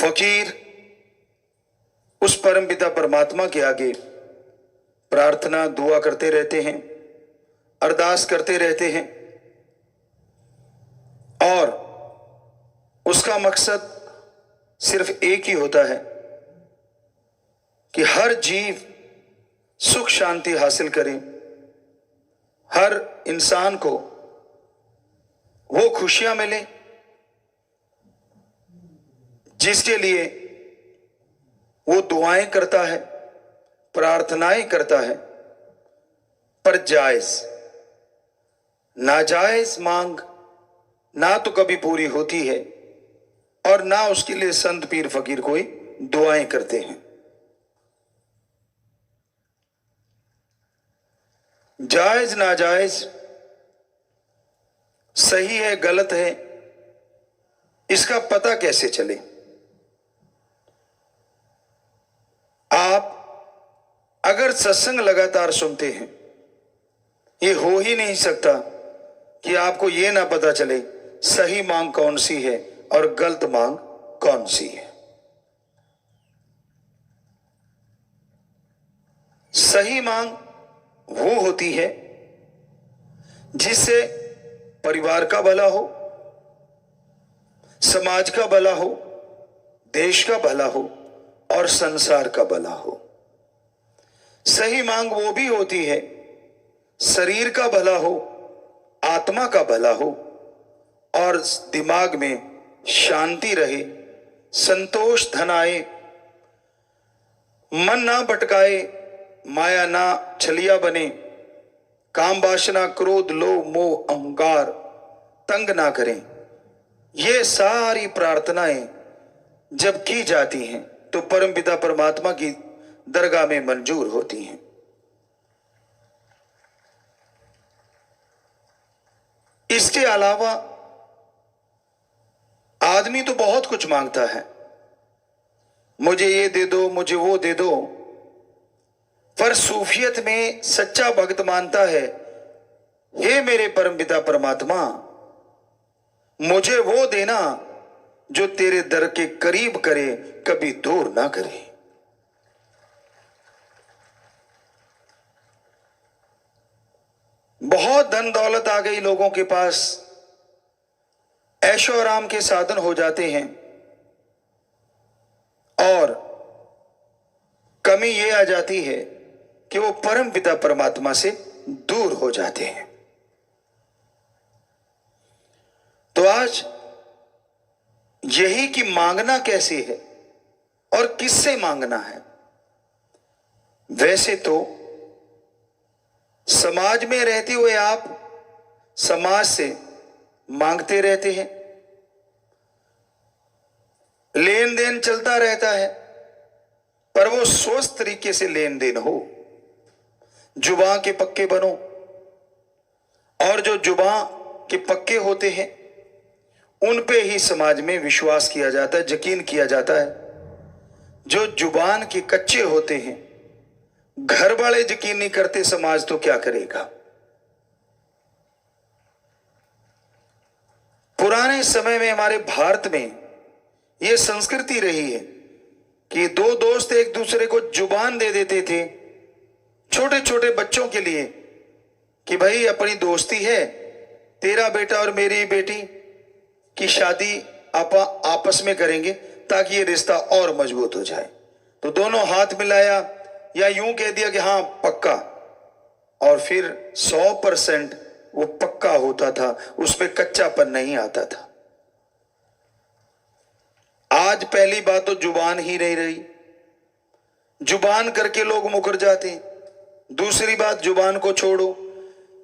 फकीर उस परमपिता परमात्मा के आगे प्रार्थना दुआ करते रहते हैं, अरदास करते रहते हैं, और उसका मकसद सिर्फ एक ही होता है कि हर जीव सुख शांति हासिल करे, हर इंसान को वो खुशियां मिले जिसके लिए वो दुआएं करता है, प्रार्थनाएं करता है। पर जायज नाजायज मांग ना तो कभी पूरी होती है और ना उसके लिए संत पीर फकीर कोई दुआएं करते हैं। जायज नाजायज, सही है गलत है, इसका पता कैसे चले? आप अगर सत्संग लगातार सुनते हैं, ये हो ही नहीं सकता कि आपको ये ना पता चले सही मांग कौन सी है और गलत मांग कौन सी है। सही मांग वो होती है जिससे परिवार का भला हो, समाज का भला हो, देश का भला हो और संसार का भला हो। सही मांग वो भी होती है शरीर का भला हो, आत्मा का भला हो और दिमाग में शांति रहे, संतोष धन आए, मन ना भटकाए, माया ना छलिया बने, काम वासना क्रोध लोभ मोह अहंकार तंग ना करें। ये सारी प्रार्थनाएं जब की जाती हैं तो परमपिता परमात्मा की दरगाह में मंजूर होती हैं। इसके अलावा आदमी तो बहुत कुछ मांगता है, मुझे ये दे दो, मुझे वो दे दो, पर सूफियत में सच्चा भक्त मानता है, हे मेरे परमपिता परमात्मा, मुझे वो देना जो तेरे दर के करीब करे, कभी दूर ना करे। बहुत धन दौलत आ गई लोगों के पास, ऐशो आराम के साधन हो जाते हैं, और कमी ये आ जाती है कि वो परम पिता परमात्मा से दूर हो जाते हैं। तो आज यही कि मांगना कैसे है और किससे मांगना है। वैसे तो समाज में रहते हुए आप समाज से मांगते रहते हैं, लेन देन चलता रहता है, पर वो स्वस्थ तरीके से लेन देन हो, जुबान के पक्के बनो। और जो जुबान के पक्के होते हैं उन पे ही समाज में विश्वास किया जाता है, यकीन किया जाता है। जो जुबान के कच्चे होते हैं, घर वाले यकीन नहीं करते, समाज तो क्या करेगा। पुराने समय में हमारे भारत में यह संस्कृति रही है कि दो दोस्त एक दूसरे को जुबान दे देते थे छोटे छोटे बच्चों के लिए कि भाई अपनी दोस्ती है, तेरा बेटा और मेरी बेटी की शादी आपस में करेंगे ताकि ये रिश्ता और मजबूत हो जाए। तो दोनों हाथ मिलाया या यूं कह दिया कि हाँ पक्का, और फिर 100% वो पक्का होता था, उसमें कच्चापन नहीं आता था। आज पहली बात तो जुबान ही नहीं रही, जुबान करके लोग मुकर जाते हैं। दूसरी बात, जुबान को छोड़ो,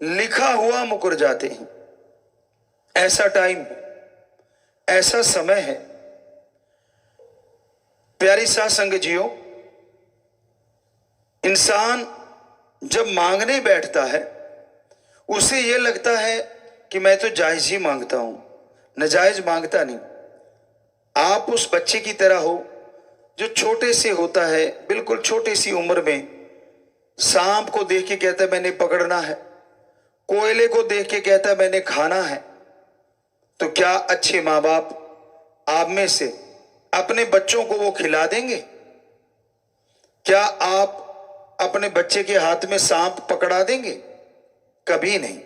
लिखा हुआ मुकर जाते हैं। ऐसा टाइम है, ऐसा समय है। प्यारी साध संगत जियो, इंसान जब मांगने बैठता है उसे यह लगता है कि मैं तो जायज ही मांगता हूं, नाजायज मांगता नहीं। आप उस बच्चे की तरह हो जो छोटे से होता है, बिल्कुल छोटी सी उम्र में सांप को देख के कहता है मैंने पकड़ना है, कोयले को देख के कहता है मैंने खाना है। तो क्या अच्छे माँ बाप आप में से अपने बच्चों को वो खिला देंगे? क्या आप अपने बच्चे के हाथ में सांप पकड़ा देंगे? कभी नहीं।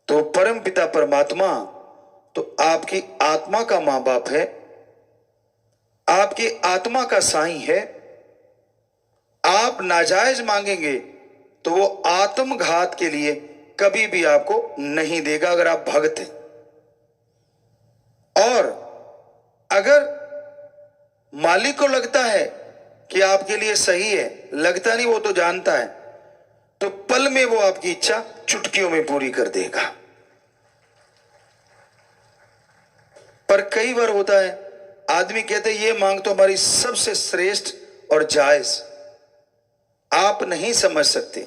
तो परम पिता परमात्मा तो आपकी आत्मा का मां बाप है, आपकी आत्मा का साईं है। आप नाजायज मांगेंगे तो वो आत्मघात के लिए कभी भी आपको नहीं देगा अगर आप भक्त हैं। और अगर मालिक को लगता है कि आपके लिए सही है, लगता नहीं, वो तो जानता है, तो पल में वो आपकी इच्छा चुटकियों में पूरी कर देगा। पर कई बार होता है, आदमी कहते ये मांग तो हमारी सबसे श्रेष्ठ और जायज। आप नहीं समझ सकते,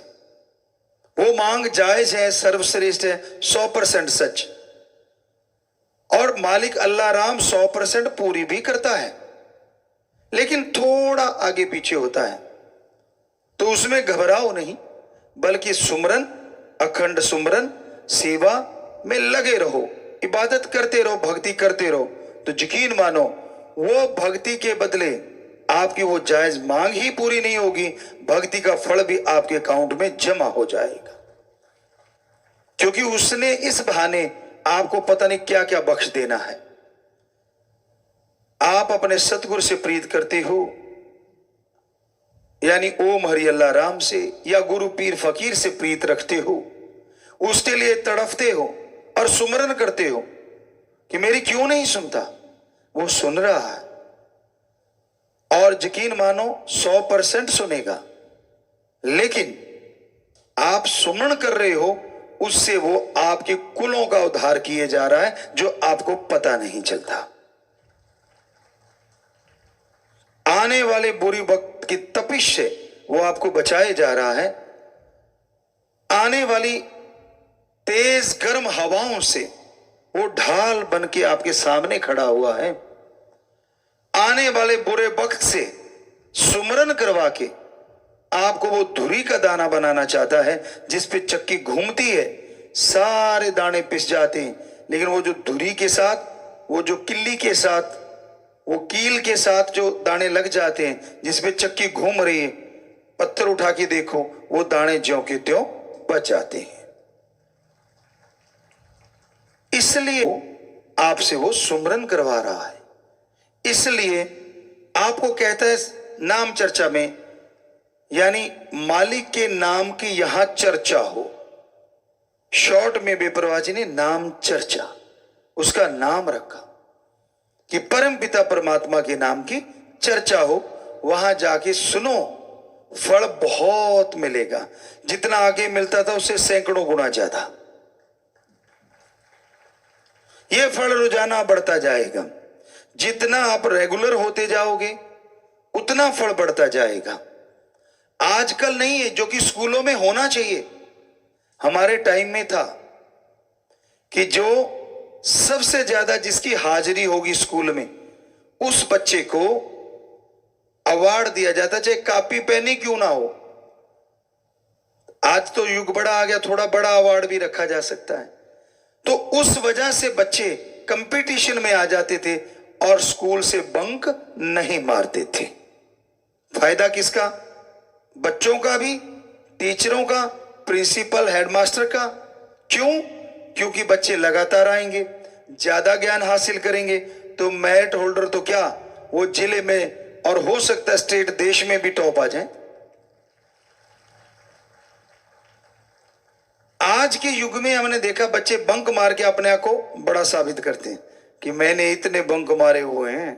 वो मांग जायज है, सर्वश्रेष्ठ है, 100% सच, और मालिक अल्लाह राम 100% पूरी भी करता है, लेकिन थोड़ा आगे पीछे होता है। तो उसमें घबराओ नहीं, बल्कि सुमरन, अखंड सुमरन, सेवा में लगे रहो, इबादत करते रहो, भक्ति करते रहो। तो यकीन मानो वो भक्ति के बदले आपकी वो जायज मांग ही पूरी नहीं होगी, भक्ति का फल भी आपके अकाउंट में जमा हो जाएगा, क्योंकि उसने इस बहाने आपको पता नहीं क्या क्या बख्श देना है। आप अपने सतगुरु से प्रीत करते हो, यानी ओम हरि अल्लाह राम से या गुरु पीर फकीर से प्रीत रखते हो, उसके लिए तड़फते हो और सुमरन करते हो कि मेरी क्यों नहीं सुनता। वो सुन रहा है, और यकीन मानो 100% सुनेगा, लेकिन आप सुमरन कर रहे हो, उससे वो आपके कुलों का उद्धार किए जा रहा है, जो आपको पता नहीं चलता। आने वाले बुरी वक्त की तपिश से वो आपको बचाए जा रहा है, आने वाली तेज गर्म हवाओं से वो ढाल बन के आपके सामने खड़ा हुआ है, आने वाले बुरे वक्त से सुमरन करवा के आपको वो धुरी का दाना बनाना चाहता है, जिस पे चक्की घूमती है, सारे दाने पिस जाते हैं, लेकिन वो जो धुरी के साथ, वो जो किल्ली के साथ, वो कील के साथ जो दाने लग जाते हैं, जिसपे चक्की घूम रही है, पत्थर उठा के देखो, वो दाने ज्यों के त्यों बच जाते हैं। इसलिए आपसे वो सुमरन करवा रहा है, इसलिए आपको कहता है नाम चर्चा में, यानी मालिक के नाम की यहां चर्चा हो। शॉर्ट में बेपरवाह जी ने नाम चर्चा उसका नाम रखा कि परम पिता परमात्मा के नाम की चर्चा हो, वहां जाके सुनो, फल बहुत मिलेगा। जितना आगे मिलता था उससे सैकड़ों गुना ज्यादा ये फल रोजाना बढ़ता जाएगा। जितना आप रेगुलर होते जाओगे उतना फल बढ़ता जाएगा। आजकल नहीं है, जो कि स्कूलों में होना चाहिए। हमारे टाइम में था कि जो सबसे ज्यादा जिसकी हाजिरी होगी स्कूल में, उस बच्चे को अवार्ड दिया जाता, चाहे कॉपी पेन ही क्यों ना हो। आज तो युग बड़ा आ गया, थोड़ा बड़ा अवार्ड भी रखा जा सकता है। तो उस वजह से बच्चे कंपटीशन में आ जाते थे और स्कूल से बंक नहीं मारते थे। फायदा किसका? बच्चों का भी, टीचरों का, प्रिंसिपल, हेडमास्टर का। क्यों? क्योंकि बच्चे लगातार आएंगे, ज्यादा ज्ञान हासिल करेंगे, तो मेरिट होल्डर तो क्या, वो जिले में और हो सकता है स्टेट, देश में भी टॉप आ जाए। आज के युग में हमने देखा बच्चे बंक मार के अपने आप को बड़ा साबित करते हैं कि मैंने इतने बंक मारे हुए हैं।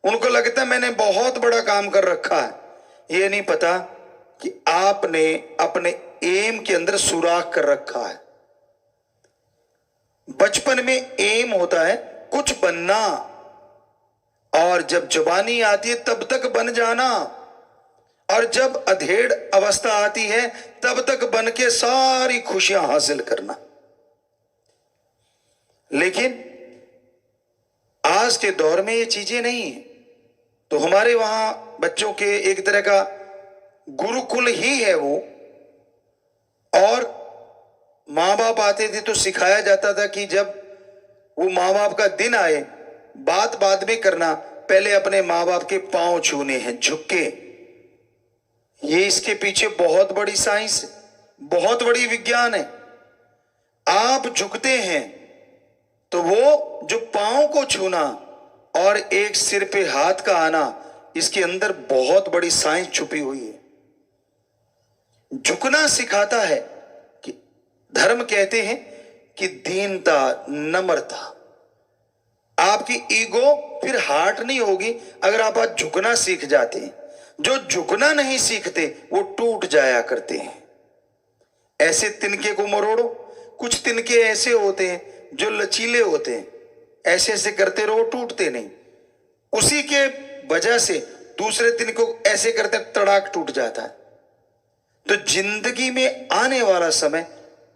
उनको लगता है मैंने बहुत बड़ा काम कर रखा है। ये नहीं पता कि आपने अपने एम के अंदर सुराख कर रखा है। बचपन में एम होता है कुछ बनना, और जब जवानी आती है तब तक बन जाना, और जब अधेड़ अवस्था आती है तब तक बन के सारी खुशियां हासिल करना। लेकिन आज के दौर में ये चीजें नहीं है। तो हमारे वहां बच्चों के एक तरह का गुरुकुल ही है वो, और माँ बाप आते थे तो सिखाया जाता था कि जब वो माँ बाप का दिन आए बात बाद में करना, पहले अपने माँ बाप के पांव छूने हैं झुक के। ये इसके पीछे बहुत बड़ी साइंस, बहुत बड़ी विज्ञान है। आप झुकते हैं तो वो जो पांव को छूना और एक सिर पे हाथ का आना, इसके अंदर बहुत बड़ी साइंस छुपी हुई है। झुकना सिखाता है कि धर्म कहते हैं कि दीनता, नम्रता। आपकी ईगो फिर हार्ट नहीं होगी अगर आप आज झुकना सीख जाते हैं। जो झुकना नहीं सीखते वो टूट जाया करते हैं। ऐसे तिनके को मरोड़ो। कुछ तिनके ऐसे होते हैं जो लचीले होते हैं, ऐसे ऐसे करते रहो, टूटते नहीं। उसी के वजह से दूसरे तिनके को ऐसे करते तड़ाक टूट जाता है। तो जिंदगी में आने वाला समय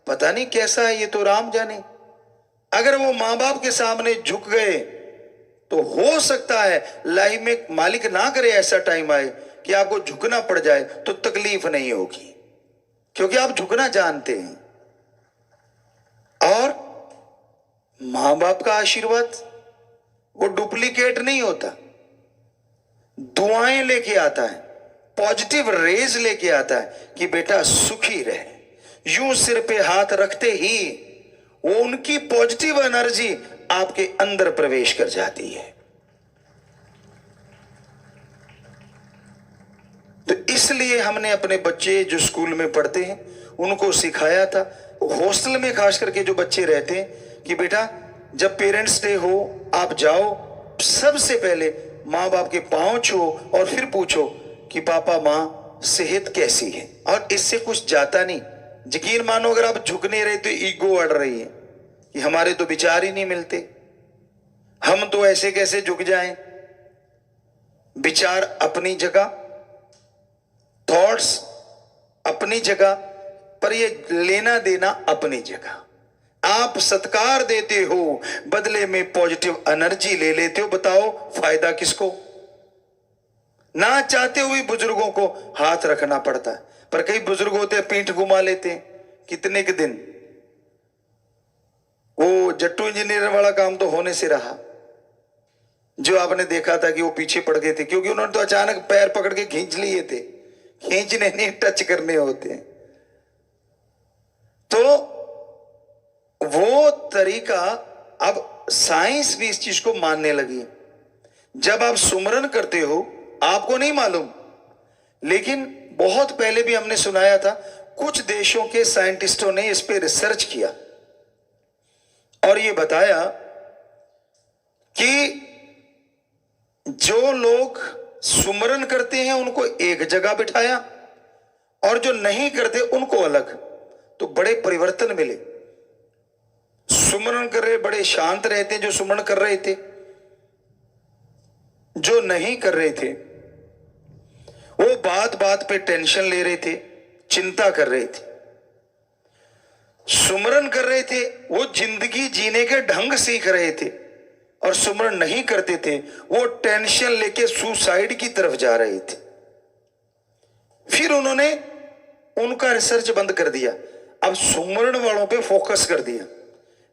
पता नहीं कैसा है, ये तो राम जाने। अगर वो मां बाप के सामने झुक गए तो हो सकता है लाइफ में मालिक ना करे ऐसा टाइम आए कि आपको झुकना पड़ जाए, तो तकलीफ नहीं होगी क्योंकि आप झुकना जानते हैं। और मां बाप का आशीर्वाद वो डुप्लीकेट नहीं होता, दुआएं लेके आता है, पॉजिटिव रेज लेके आता है कि बेटा सुखी रहे। यूं सिर पे हाथ रखते ही वो उनकी पॉजिटिव एनर्जी आपके अंदर प्रवेश कर जाती है। तो इसलिए हमने अपने बच्चे जो स्कूल में पढ़ते हैं उनको सिखाया था, हॉस्टल में खास करके जो बच्चे रहते हैं, कि बेटा जब पेरेंट्स डे हो आप जाओ, सबसे पहले माँ बाप के पांव छुओ और फिर पूछो कि पापा माँ सेहत कैसी है। और इससे कुछ जाता नहीं। यकीन मानो अगर आप झुक नहीं रहे तो ईगो अड़ रही है कि हमारे तो विचार ही नहीं मिलते, हम तो ऐसे कैसे झुक जाएं। विचार अपनी जगह, थॉट्स अपनी जगह, पर ये लेना देना अपनी जगह। आप सत्कार देते हो, बदले में पॉजिटिव एनर्जी ले लेते हो। बताओ फायदा किसको। ना चाहते हुए बुजुर्गों को हाथ रखना पड़ता है, पर कई बुजुर्ग होते हैं पीठ घुमा लेते हैं कितने के दिन। वो जट्टू इंजीनियर वाला काम तो होने से रहा, जो आपने देखा था कि वो पीछे पड़ गए थे क्योंकि उन्होंने तो अचानक पैर पकड़ के खींच लिए थे। खींचने नहीं, टच करने होते हैं। तो वो तरीका, अब साइंस भी इस चीज को मानने लगी। जब आप सुमरन करते हो आपको नहीं मालूम, लेकिन बहुत पहले भी हमने सुनाया था, कुछ देशों के साइंटिस्टों ने इस पे रिसर्च किया और ये बताया कि जो लोग सुमरन करते हैं उनको एक जगह बिठाया और जो नहीं करते उनको अलग, तो बड़े परिवर्तन मिले। सुमरन कर रहे बड़े शांत रहते हैं जो सुमरन कर रहे थे, जो नहीं कर रहे थे वो बात बात पे टेंशन ले रहे थे, चिंता कर रहे थे। सुमरन कर रहे थे वो जिंदगी जीने के ढंग सीख रहे थे, और सुमरन नहीं करते थे वो टेंशन लेके सुसाइड की तरफ जा रहे थे। फिर उन्होंने उनका रिसर्च बंद कर दिया, अब सुमरन वालों पे फोकस कर दिया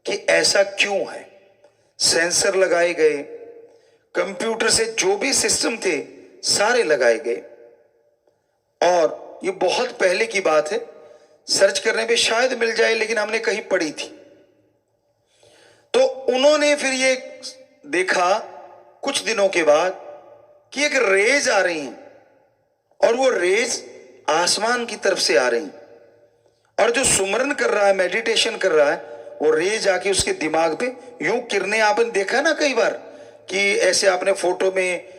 कि ऐसा क्यों है। सेंसर लगाए गए, कंप्यूटर से जो भी सिस्टम थे सारे लगाए गए, और ये बहुत पहले की बात है, सर्च करने पे शायद मिल जाए, लेकिन हमने कहीं पढ़ी थी। तो उन्होंने फिर ये देखा कुछ दिनों के बाद कि एक रेज आ रही है, और वो रेज आसमान की तरफ से आ रही, और जो सुमरन कर रहा है, मेडिटेशन कर रहा है, वो रेज आके उसके दिमाग पे यूं किरणें, आपने देखा ना कई बार कि ऐसे आपने फोटो में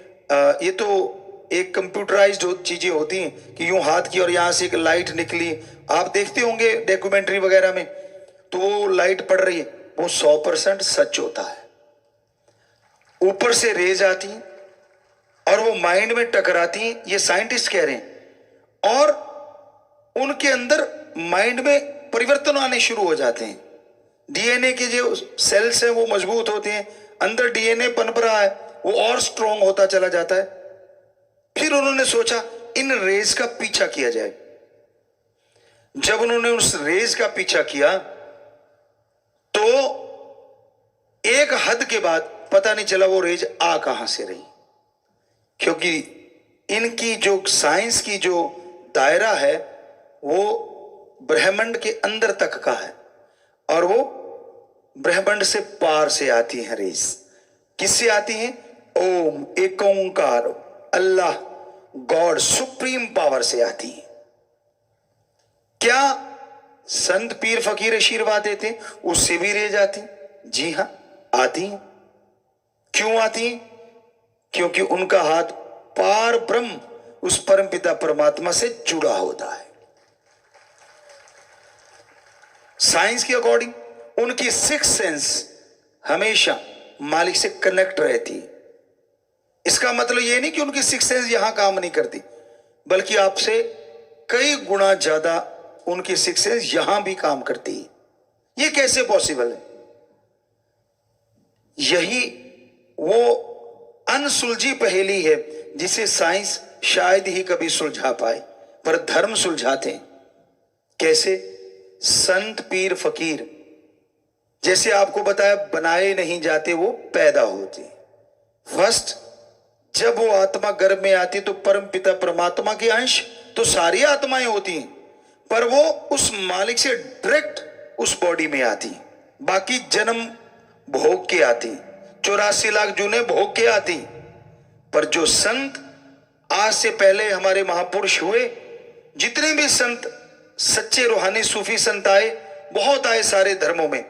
ये तो एक कंप्यूटराइज्ड चीजें होती हैं कि यूं हाथ की और यहां से एक लाइट निकली, आप देखते होंगे डॉक्यूमेंट्री वगैरह में, तो वो लाइट पड़ रही है, वो 100% सच होता है। ऊपर से रेज आती हैं और वो माइंड में टकराती हैं, ये साइंटिस्ट कह रहे हैं, और उनके अंदर माइंड में परिवर्तन आने शुरू हो जाते हैं। डीएनए के जो सेल्स हैं वो मजबूत होते हैं, अंदर डीएनए पनप रहा है, वो और स्ट्रॉन्ग होता चला जाता है। फिर उन्होंने सोचा इन रेज का पीछा किया जाए। जब उन्होंने उस रेज का पीछा किया तो एक हद के बाद पता नहीं चला वो रेज आ कहां से रही, क्योंकि इनकी जो साइंस की जो दायरा है वो ब्रह्मांड के अंदर तक का है और वो ब्रह्मांड से पार से आती है रेज। किससे आती है? ओम, एक ओंकार, अल्लाह, गॉड, सुप्रीम पावर से आती है। क्या संत पीर फकीर आशीर्वाद देते उससे भी रेज आती? जी हां, आती है। क्यों आती है? क्योंकि उनका हाथ पार ब्रह्म उस परमपिता परमात्मा से जुड़ा होता है। साइंस के अकॉर्डिंग उनकी सिक्स सेंस हमेशा मालिक से कनेक्ट रहती है। इसका मतलब यह नहीं कि उनकी सिक्स सेंस यहां काम नहीं करती, बल्कि आपसे कई गुना ज्यादा उनकी सिक्स सेंस यहां भी काम करती है। यह कैसे पॉसिबल है? यही वो अनसुलझी पहेली है जिसे साइंस शायद ही कभी सुलझा पाए, पर धर्म सुलझाते हैं। कैसे? संत पीर फकीर जैसे आपको बताया बनाए नहीं जाते, वो पैदा होते। फर्स्ट जब वो आत्मा गर्भ में आती तो परम पिता परमात्मा के अंश तो सारी आत्माएं होती हैं, पर वो उस मालिक से डायरेक्ट उस बॉडी में आती। बाकी जन्म भोग के आती, 84 लाख जूने भोग के आती। पर जो संत आज से पहले हमारे महापुरुष हुए, जितने भी संत सच्चे रूहानी सूफी संत आए, बहुत आए सारे धर्मों में,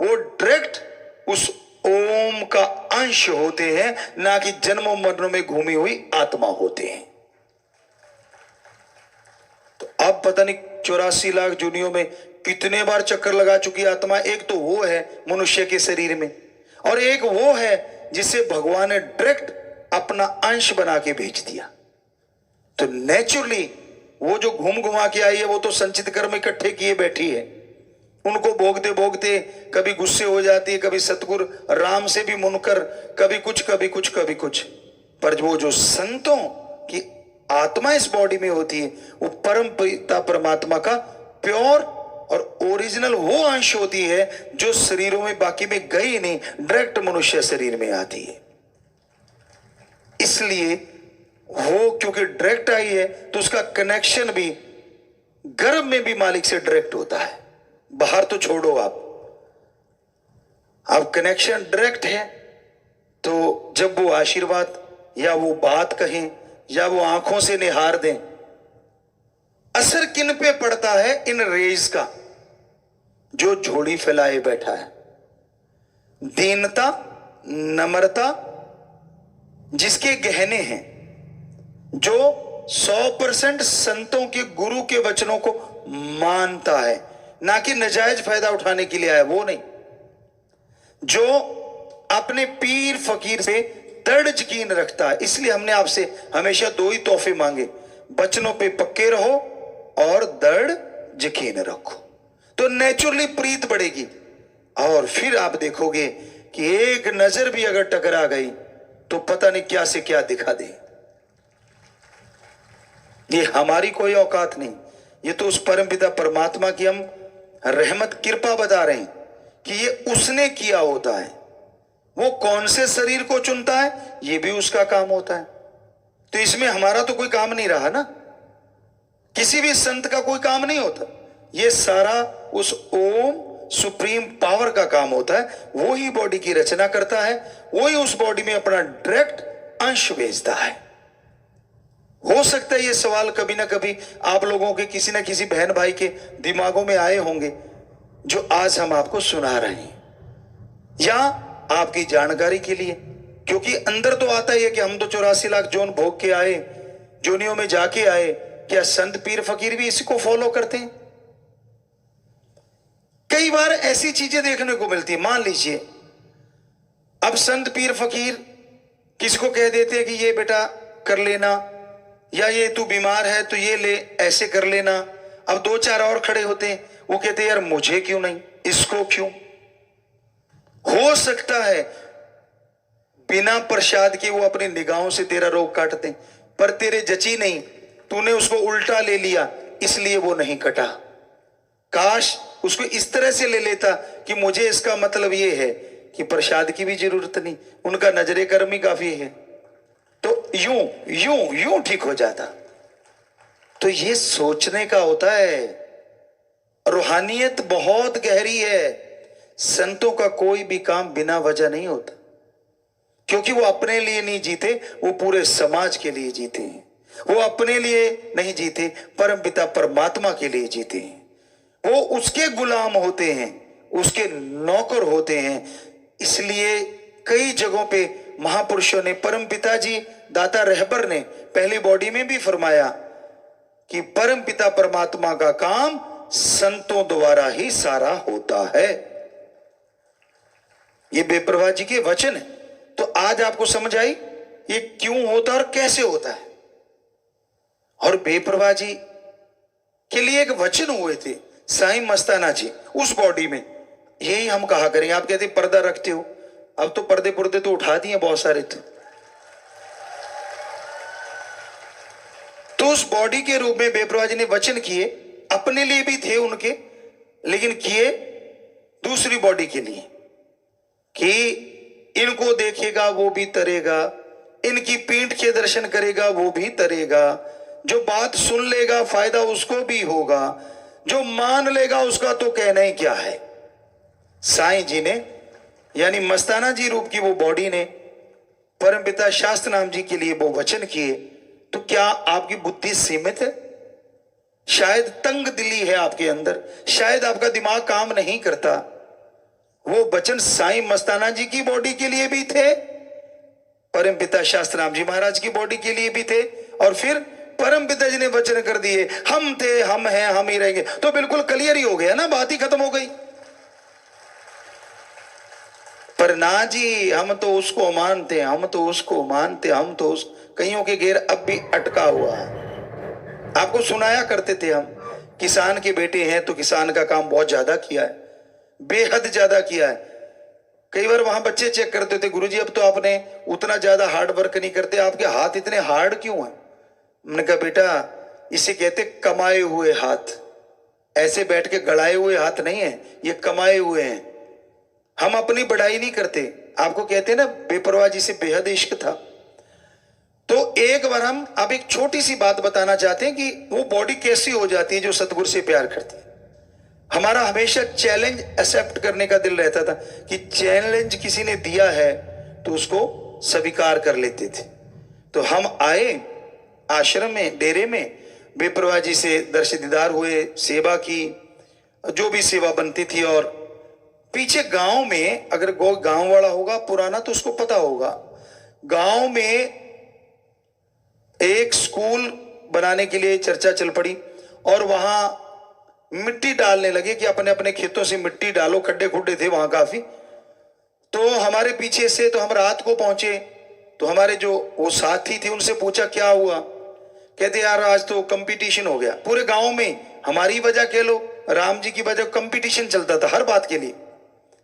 वो डायरेक्ट उस ओम का अंश होते हैं, ना कि जन्मों मरणों में घूमी हुई आत्मा होते हैं। तो अब पता नहीं 84 लाख जूनियों में कितने बार चक्कर लगा चुकी आत्मा। एक तो वो है मनुष्य के शरीर में, और एक वो है जिसे भगवान ने डायरेक्ट अपना अंश बना के भेज दिया। तो नेचुरली वो जो घूम घुमा के आई है, वो तो संचित कर्म इकट्ठे किए बैठी है। उनको भोगते भोगते कभी गुस्से हो जाती है, कभी सतगुरु राम से भी मुनकर, कभी कुछ कभी कुछ कभी कुछ। पर वो जो संतों की आत्मा इस बॉडी में होती है, वो परम पिता परमात्मा का प्योर और ओरिजिनल वो अंश होती है जो शरीरों में बाकी में गई नहीं, डायरेक्ट मनुष्य शरीर में आती है। इसलिए वो क्योंकि डायरेक्ट आई है तो उसका कनेक्शन भी गर्भ में भी मालिक से डायरेक्ट होता है। बाहर तो छोड़ो, आप कनेक्शन डायरेक्ट है। तो जब वो आशीर्वाद या वो बात कहें या वो आंखों से निहार दें, असर किन पे पड़ता है? इन रेज का। जो झोली फैलाए बैठा है, दीनता, नम्रता जिसके गहने हैं, जो 100% संतों के गुरु के वचनों को मानता है, ना कि नजायज फायदा उठाने के लिए आया, वो नहीं। जो अपने पीर फकीर से दृढ़ यकीन रखता है। इसलिए हमने आपसे हमेशा दो ही तोहफे मांगे, वचनों पे पक्के रहो और दृढ़ यकीन रखो, तो नेचुरली प्रीत बढ़ेगी। और फिर आप देखोगे कि एक नजर भी अगर टकरा गई तो पता नहीं क्या से क्या दिखा दे। ये हमारी कोई औकात नहीं, ये तो उस परमपिता परमात्मा की हम रहमत कृपा बता रहे हैं कि ये उसने किया होता है। वो कौन से शरीर को चुनता है, ये भी उसका काम होता है। तो इसमें हमारा तो कोई काम नहीं रहा ना, किसी भी संत का कोई काम नहीं होता। ये सारा उस ओम सुप्रीम पावर का काम होता है। वो ही बॉडी की रचना करता है, वो ही उस बॉडी में अपना डायरेक्ट अंश भेजता है। हो सकता है ये सवाल कभी ना कभी आप लोगों के किसी ना किसी बहन भाई के दिमागों में आए होंगे, जो आज हम आपको सुना रहे हैं, या आपकी जानकारी के लिए। क्योंकि अंदर तो आता ही है कि हम तो 84 लाख जोन भोग के आए, जोनियों में जाके आए। क्या संत पीर फकीर भी इसी को फॉलो करते हैं? कई बार ऐसी चीजें देखने को मिलती है। मान लीजिए अब संत पीर फकीर किसको कह देते हैं कि ये बेटा कर लेना, या ये तू बीमार है तो ये ले, ऐसे कर लेना। अब दो चार और खड़े होते हैं, वो कहते हैं यार मुझे क्यों नहीं, इसको क्यों। हो सकता है बिना प्रसाद के वो अपनी निगाहों से तेरा रोग काटते, पर तेरे जची नहीं, तूने उसको उल्टा ले लिया इसलिए वो नहीं कटा। काश उसको इस तरह से ले लेता कि मुझे इसका मतलब ये है कि प्रसाद की भी जरूरत नहीं, उनका नजरे कर्म ही काफी है, तो यूं यूं यूं ठीक हो जाता। तो ये सोचने का होता है। रूहानियत बहुत गहरी है। संतों का कोई भी काम बिना वजह नहीं होता, क्योंकि वो अपने लिए नहीं जीते, वो पूरे समाज के लिए जीते हैं। वो अपने लिए नहीं जीते, परमपिता परमात्मा के लिए जीते हैं। वो उसके गुलाम होते हैं, उसके नौकर होते हैं। इसलिए कई जगहों पे महापुरुषों ने, परमपिता जी दाता रहबर ने पहली बॉडी में भी फरमाया कि परमपिता परमात्मा का काम संतों द्वारा ही सारा होता है। ये बेप्रवाह जी के वचन है। तो आज आपको समझ आई ये क्यों होता है और कैसे होता है। और बेप्रवाह जी के लिए एक वचन हुए थे साईं मस्ताना जी, उस बॉडी में यही हम कहा करेंगे। आप कहते पर्दा रखते हो, अब तो पर्दे पुर्दे तो उठा दिए बहुत सारे। तो उस बॉडी के रूप में बेप्रवाह जी ने वचन किए, अपने लिए भी थे उनके, लेकिन किए दूसरी बॉडी के लिए कि इनको देखेगा वो भी तरेगा, इनकी पीठ के दर्शन करेगा वो भी तरेगा, जो बात सुन लेगा फायदा उसको भी होगा, जो मान लेगा उसका तो कहना ही क्या है। साईं जी ने यानी मस्ताना जी रूप की वो बॉडी ने परमपिता शास्त्र नाम जी के लिए वो वचन किए। तो क्या आपकी बुद्धि सीमित है? शायद तंग दिली है आपके अंदर, शायद आपका दिमाग काम नहीं करता। वो वचन साईं मस्ताना जी की बॉडी के लिए भी थे, परमपिता शास्त्र नाम जी महाराज की बॉडी के लिए भी थे, और फिर परमपिता जी ने वचन कर दिए हम थे, हम हैं, हम ही रहेंगे। तो बिल्कुल क्लियर ही हो गया ना, बात ही खत्म हो गई। पर ना जी, हम तो उसको मानते, हम तो उसको मानते, हम तो उस कईयों के घेर अब भी अटका हुआ है। आपको सुनाया करते थे हम, किसान के बेटे हैं तो किसान का काम बहुत ज्यादा किया है, बेहद ज्यादा किया है। कई बार वहां बच्चे चेक करते थे, गुरुजी अब तो आपने उतना ज्यादा हार्ड वर्क नहीं करते, आपके हाथ इतने हार्ड क्यों हैं? मैंने कहा बेटा इसे कहते कमाए हुए हाथ, ऐसे बैठ के गड़ाए हुए हाथ नहीं है, ये कमाए हुए हैं। हम अपनी बढ़ाई नहीं करते। आपको कहते हैं ना बेपरवाह जी से बेहद इश्क था। तो एक बार हम अब एक छोटी सी बात बताना चाहते हैं कि वो बॉडी कैसी हो जाती है जो सतगुरु से प्यार करती है। हमारा हमेशा चैलेंज एक्सेप्ट करने का दिल रहता था कि चैलेंज किसी ने दिया है तो उसको स्वीकार कर लेते थे। तो हम आए आश्रम में, डेरे में, बेपरवाह जी से दर्शन दीदार हुए, सेवा की जो भी सेवा बनती थी। और पीछे गांव में, अगर गांव वाला होगा पुराना तो उसको पता होगा, गांव में एक स्कूल बनाने के लिए चर्चा चल पड़ी और वहां मिट्टी डालने लगे कि अपने अपने खेतों से मिट्टी डालो, खड्डे खुड्डे थे वहां काफी। तो हमारे पीछे से, तो हम रात को पहुंचे, तो हमारे जो वो साथी थे उनसे पूछा क्या हुआ। कहते यार आज तो कंपटीशन हो गया पूरे गांव में, हमारी वजह कह लो, राम जी की वजह, कंपटीशन चलता था हर बात के लिए।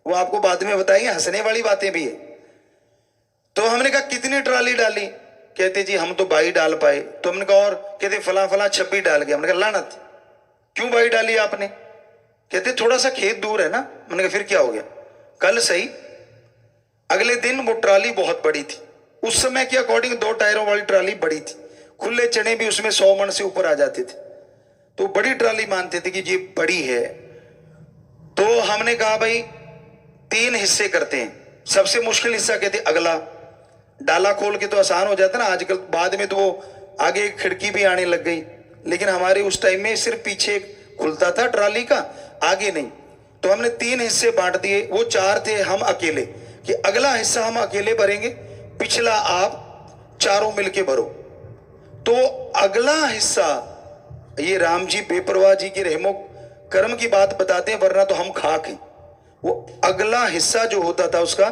वो आपको बाद में बताएंगे, हंसने वाली बातें भी है। तो हमने कहा कितनी ट्राली डाली? कहते जी हम तो 22 डाल पाए। तो हमने कहा और? कहते फला फला 26 डाल गया। हमने कहा लानत, क्यों 22 डाली आपने? कहते थोड़ा सा खेत दूर है ना। मैंने कहा फिर क्या हो गया? कल सही, अगले दिन वो ट्राली बहुत बड़ी थी, उस समय के अकॉर्डिंग 2 टायरों वाली ट्राली बड़ी थी, खुले चने भी उसमें 100 मन से ऊपर आ जाते थे, तो बड़ी ट्राली मानते थे कि ये बड़ी है। तो हमने कहा भाई 3 हिस्से करते हैं। सबसे मुश्किल हिस्सा कहते अगला, डाला खोल के तो आसान हो जाता ना आजकल, बाद में तो वो आगे एक खिड़की भी आने लग गई, लेकिन हमारे उस टाइम में सिर्फ पीछे खुलता था ट्राली का, आगे नहीं। तो हमने 3 हिस्से बांट दिए, वो 4 थे, हम अकेले, कि अगला हिस्सा हम अकेले भरेंगे, पिछला आप चारों मिलके भरो। तो अगला हिस्सा, ये राम जी बेपरवाह जी की रहमो कर्म की बात बताते हैं, वरना तो हम खाक हैं। वो अगला हिस्सा जो होता था उसका,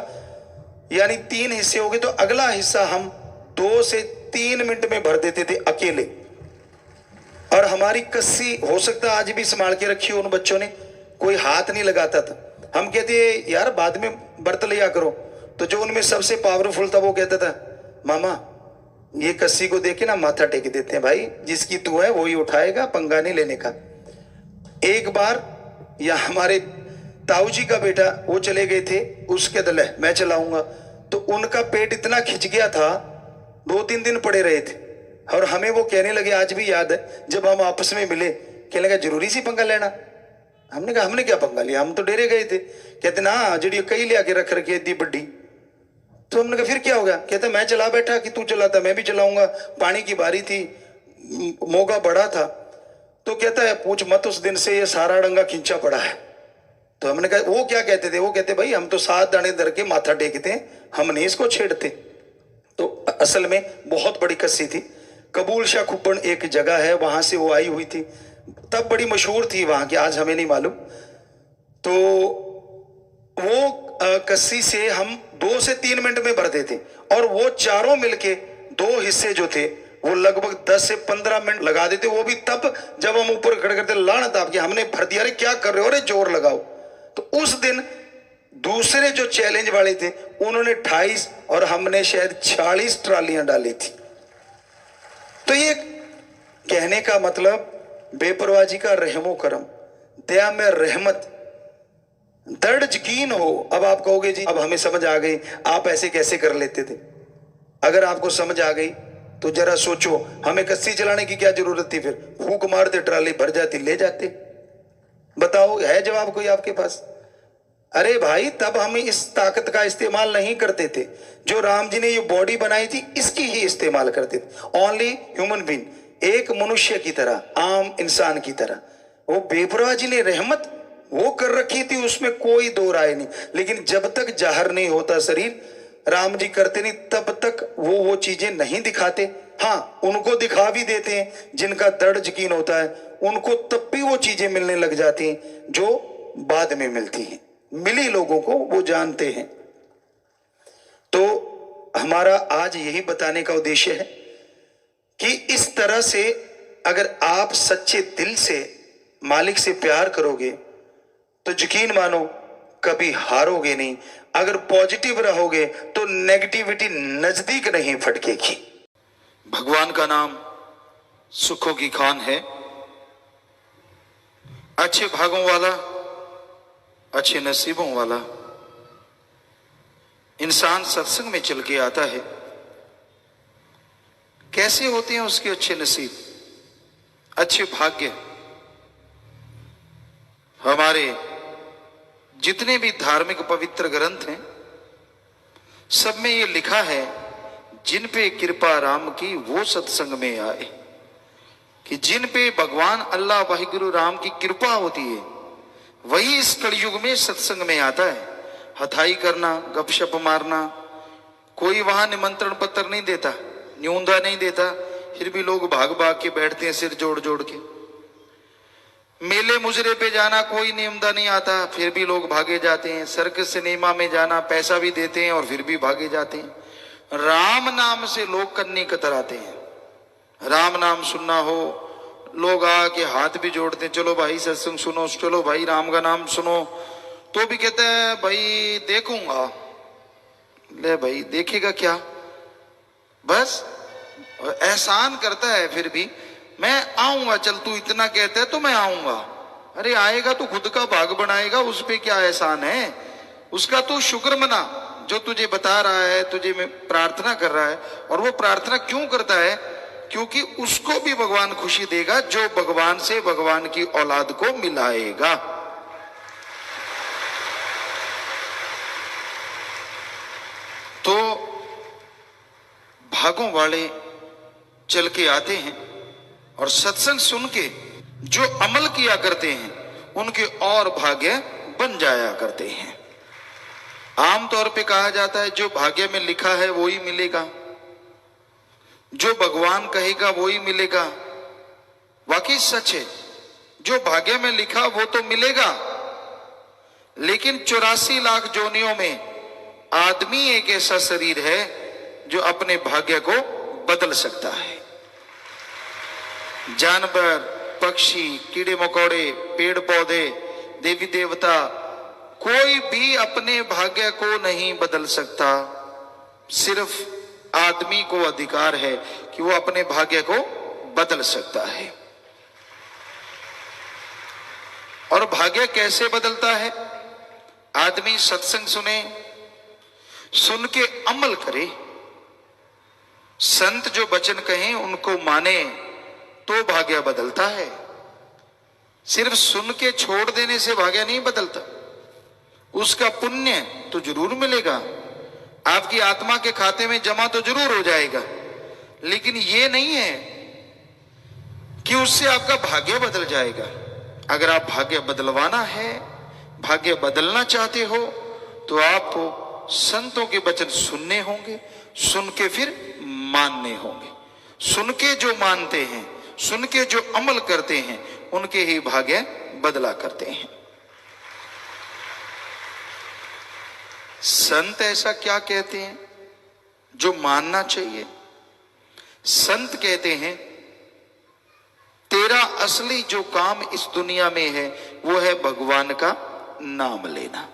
यानी 3 हिस्से हो गए, तो अगला हिस्सा हम 2 से 3 मिनट में भर देते थे अकेले। और हमारी कस्सी हो सकता आज भी संभाल के रखी हो उन बच्चों ने, कोई हाथ नहीं लगाता था। हम कहते यार बाद में बर्त लिया करो, तो जो उनमें सबसे पावरफुल था वो कहता था मामा ये कस्सी को देखे ना माथा टेक देते हैं, भाई जिसकी तू है वही उठाएगा, पंगा नहीं लेने का। एक बार या हमारे ताऊ जी का बेटा वो चले गए थे, उसके दल है मैं चलाऊंगा, तो उनका पेट इतना खिंच गया था 2-3 दिन पड़े रहे थे। और हमें वो कहने लगे, आज भी याद है जब हम आपस में मिले, कहने लगा जरूरी सी पंगा लेना। हमने कहा हमने क्या पंगा लिया, हम तो डेरे गए थे। कहते ना जी कई ले आके रख रखी इतनी बड्डी। तो हमने कहा फिर क्या हो गया, कहते मैं चला बैठा कि तू चलाता, मैं भी चलाऊंगा, पानी की बारी थी, मोगा बड़ा था। तो कहता है पूछ मत, उस दिन से ये सारा डंगा खींचा पड़ा है। तो हमने कहा वो क्या कहते थे, वो कहते भाई हम तो 7 दाने धर के माथा टेकते हैं, हम नहीं इसको छेड़ते। तो असल में बहुत बड़ी कस्सी थी। कबूल शाह खुब्बन एक जगह है, वहां से वो आई हुई थी, तब बड़ी मशहूर थी वहां की, आज हमें नहीं मालूम। तो वो कस्सी से हम 2 से 3 मिनट में भरते थे, और वो चारों मिलके 2 हिस्से जो थे वो लगभग 10 से 15 मिनट लगा देते। वो भी तब जब हम ऊपर खड़े करते लानत आपकी, हमने भर दिया, अरे क्या कर रहे हो, अरे जोर लगाओ। तो उस दिन दूसरे जो चैलेंज वाले थे उन्होंने 28 और हमने शायद 40 ट्रालियां डाली थी। तो ये कहने का मतलब बेपरवाही का रहमो करम, दया में रहमत, दृढ़ यकीन हो। अब आप कहोगे जी अब हमें समझ आ गई, आप ऐसे कैसे कर लेते थे। अगर आपको समझ आ गई तो जरा सोचो, हमें कस्सी चलाने की क्या जरूरत थी, फिर फूंक मारते, ट्राली भर जाती, ले जाते। बताओ है जवाब कोई आपके पास। अरे भाई तब हम इस ताकत का इस्तेमाल नहीं करते थे, जो राम जी ने ये बॉडी बनाई थी इसकी ही इस्तेमाल करते थे। ओनली ह्यूमन बीइंग, एक मनुष्य की तरह, आम इंसान की तरह। वो बेपरवाह जी ने रहमत वो कर रखी थी, उसमें कोई दो राय नहीं। लेकिन जब तक जाहिर नहीं होता शरीर, राम जी करते नहीं, तब तक वो चीजें नहीं दिखाते। हाँ उनको दिखा भी देते हैं, जिनका दृढ़ यकीन होता है उनको तब भी वो चीजें मिलने लग जाती हैं जो बाद में मिलती हैं। मिली लोगों को वो जानते हैं। तो हमारा आज यही बताने का उद्देश्य है कि इस तरह से अगर आप सच्चे दिल से मालिक से प्यार करोगे तो यकीन मानो कभी हारोगे नहीं। अगर पॉजिटिव रहोगे तो नेगेटिविटी नजदीक नहीं फटकेगी। भगवान का नाम सुखों की खान है, अच्छे भागों वाला, अच्छे नसीबों वाला। इंसान सत्संग में चल के आता है, कैसे होते हैं उसके अच्छे नसीब, अच्छे भाग्य। हमारे जितने भी धार्मिक पवित्र ग्रंथ हैं सब में ये लिखा है, जिन पे कृपा राम की वो सत्संग में आए। कि जिन पे भगवान अल्लाह वाहिगुरु राम की कृपा होती है वही इस कलयुग में सत्संग में आता है। हथाई करना, गपशप मारना, कोई वहां निमंत्रण पत्र नहीं देता, न्यूंदा नहीं देता, फिर भी लोग भाग भाग के बैठते हैं सिर जोड़ जोड़ के। मेले मुजरे पे जाना कोई नियमदा नहीं आता, फिर भी लोग भागे जाते हैं। सर्कस सिनेमा में जाना पैसा भी देते हैं और फिर भी भागे जाते हैं। राम नाम से लोग कन्नी कतराते हैं। राम नाम सुनना हो, लोग आके हाथ भी जोड़ते हैं, चलो भाई सत्संग सुनो, चलो भाई राम का नाम सुनो। तो भी कहते हैं भाई देखूंगा। ले भाई देखेगा क्या, बस एहसान करता है। फिर भी मैं आऊंगा, चल तू इतना कहता है तो मैं आऊंगा। अरे आएगा तो खुद का भाग बनाएगा, उस पे क्या एहसान है। उसका तू शुक्र मना, जो तुझे बता रहा है, तुझे में प्रार्थना कर रहा है। और वो प्रार्थना क्यों करता है, क्योंकि उसको भी भगवान खुशी देगा जो भगवान से भगवान की औलाद को मिलाएगा। तो भागों वाले चल के आते हैं और सत्संग सुन के जो अमल किया करते हैं उनके और भाग्य बन जाया करते हैं। आमतौर पे कहा जाता है जो भाग्य में लिखा है वो ही मिलेगा, जो भगवान कहेगा वो ही मिलेगा। वाकई सच है, जो भाग्य में लिखा वो तो मिलेगा, लेकिन 84 लाख जोनियों में आदमी एक ऐसा शरीर है जो अपने भाग्य को बदल सकता है। जानवर, पक्षी, कीड़े मकोड़े, पेड़ पौधे, देवी देवता, कोई भी अपने भाग्य को नहीं बदल सकता। सिर्फ आदमी को अधिकार है कि वो अपने भाग्य को बदल सकता है। और भाग्य कैसे बदलता है, आदमी सत्संग सुने, सुन के अमल करे, संत जो वचन कहें उनको माने तो भाग्य बदलता है। सिर्फ सुन के छोड़ देने से भाग्य नहीं बदलता, उसका पुण्य तो जरूर मिलेगा, आपकी आत्मा के खाते में जमा तो जरूर हो जाएगा, लेकिन ये नहीं है कि उससे आपका भाग्य बदल जाएगा। अगर आप भाग्य बदलवाना है, भाग्य बदलना चाहते हो, तो आप संतों के वचन सुनने होंगे, सुन के फिर मानने होंगे। सुन के जो मानते हैं, सुन के जो अमल करते हैं, उनके ही भाग्य बदला करते हैं। संत ऐसा क्या कहते हैं जो मानना चाहिए? संत कहते हैं तेरा असली जो काम इस दुनिया में है वो है भगवान का नाम लेना।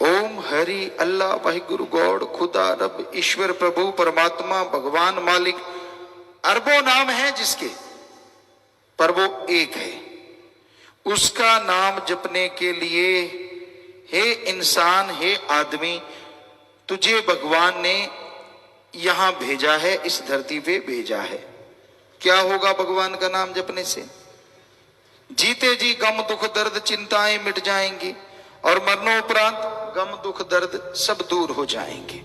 ओम हरि अल्लाह वाहिगुरु गॉड खुदा रब ईश्वर प्रभु परमात्मा भगवान मालिक, अरबों नाम है जिसके, पर वो एक है। उसका नाम जपने के लिए हे इंसान, हे आदमी, तुझे भगवान ने यहां भेजा है, इस धरती पे भेजा है। क्या होगा भगवान का नाम जपने से? जीते जी गम दुख दर्द चिंताएं मिट जाएंगी और मरणोपरांत गम दुख दर्द सब दूर हो जाएंगे।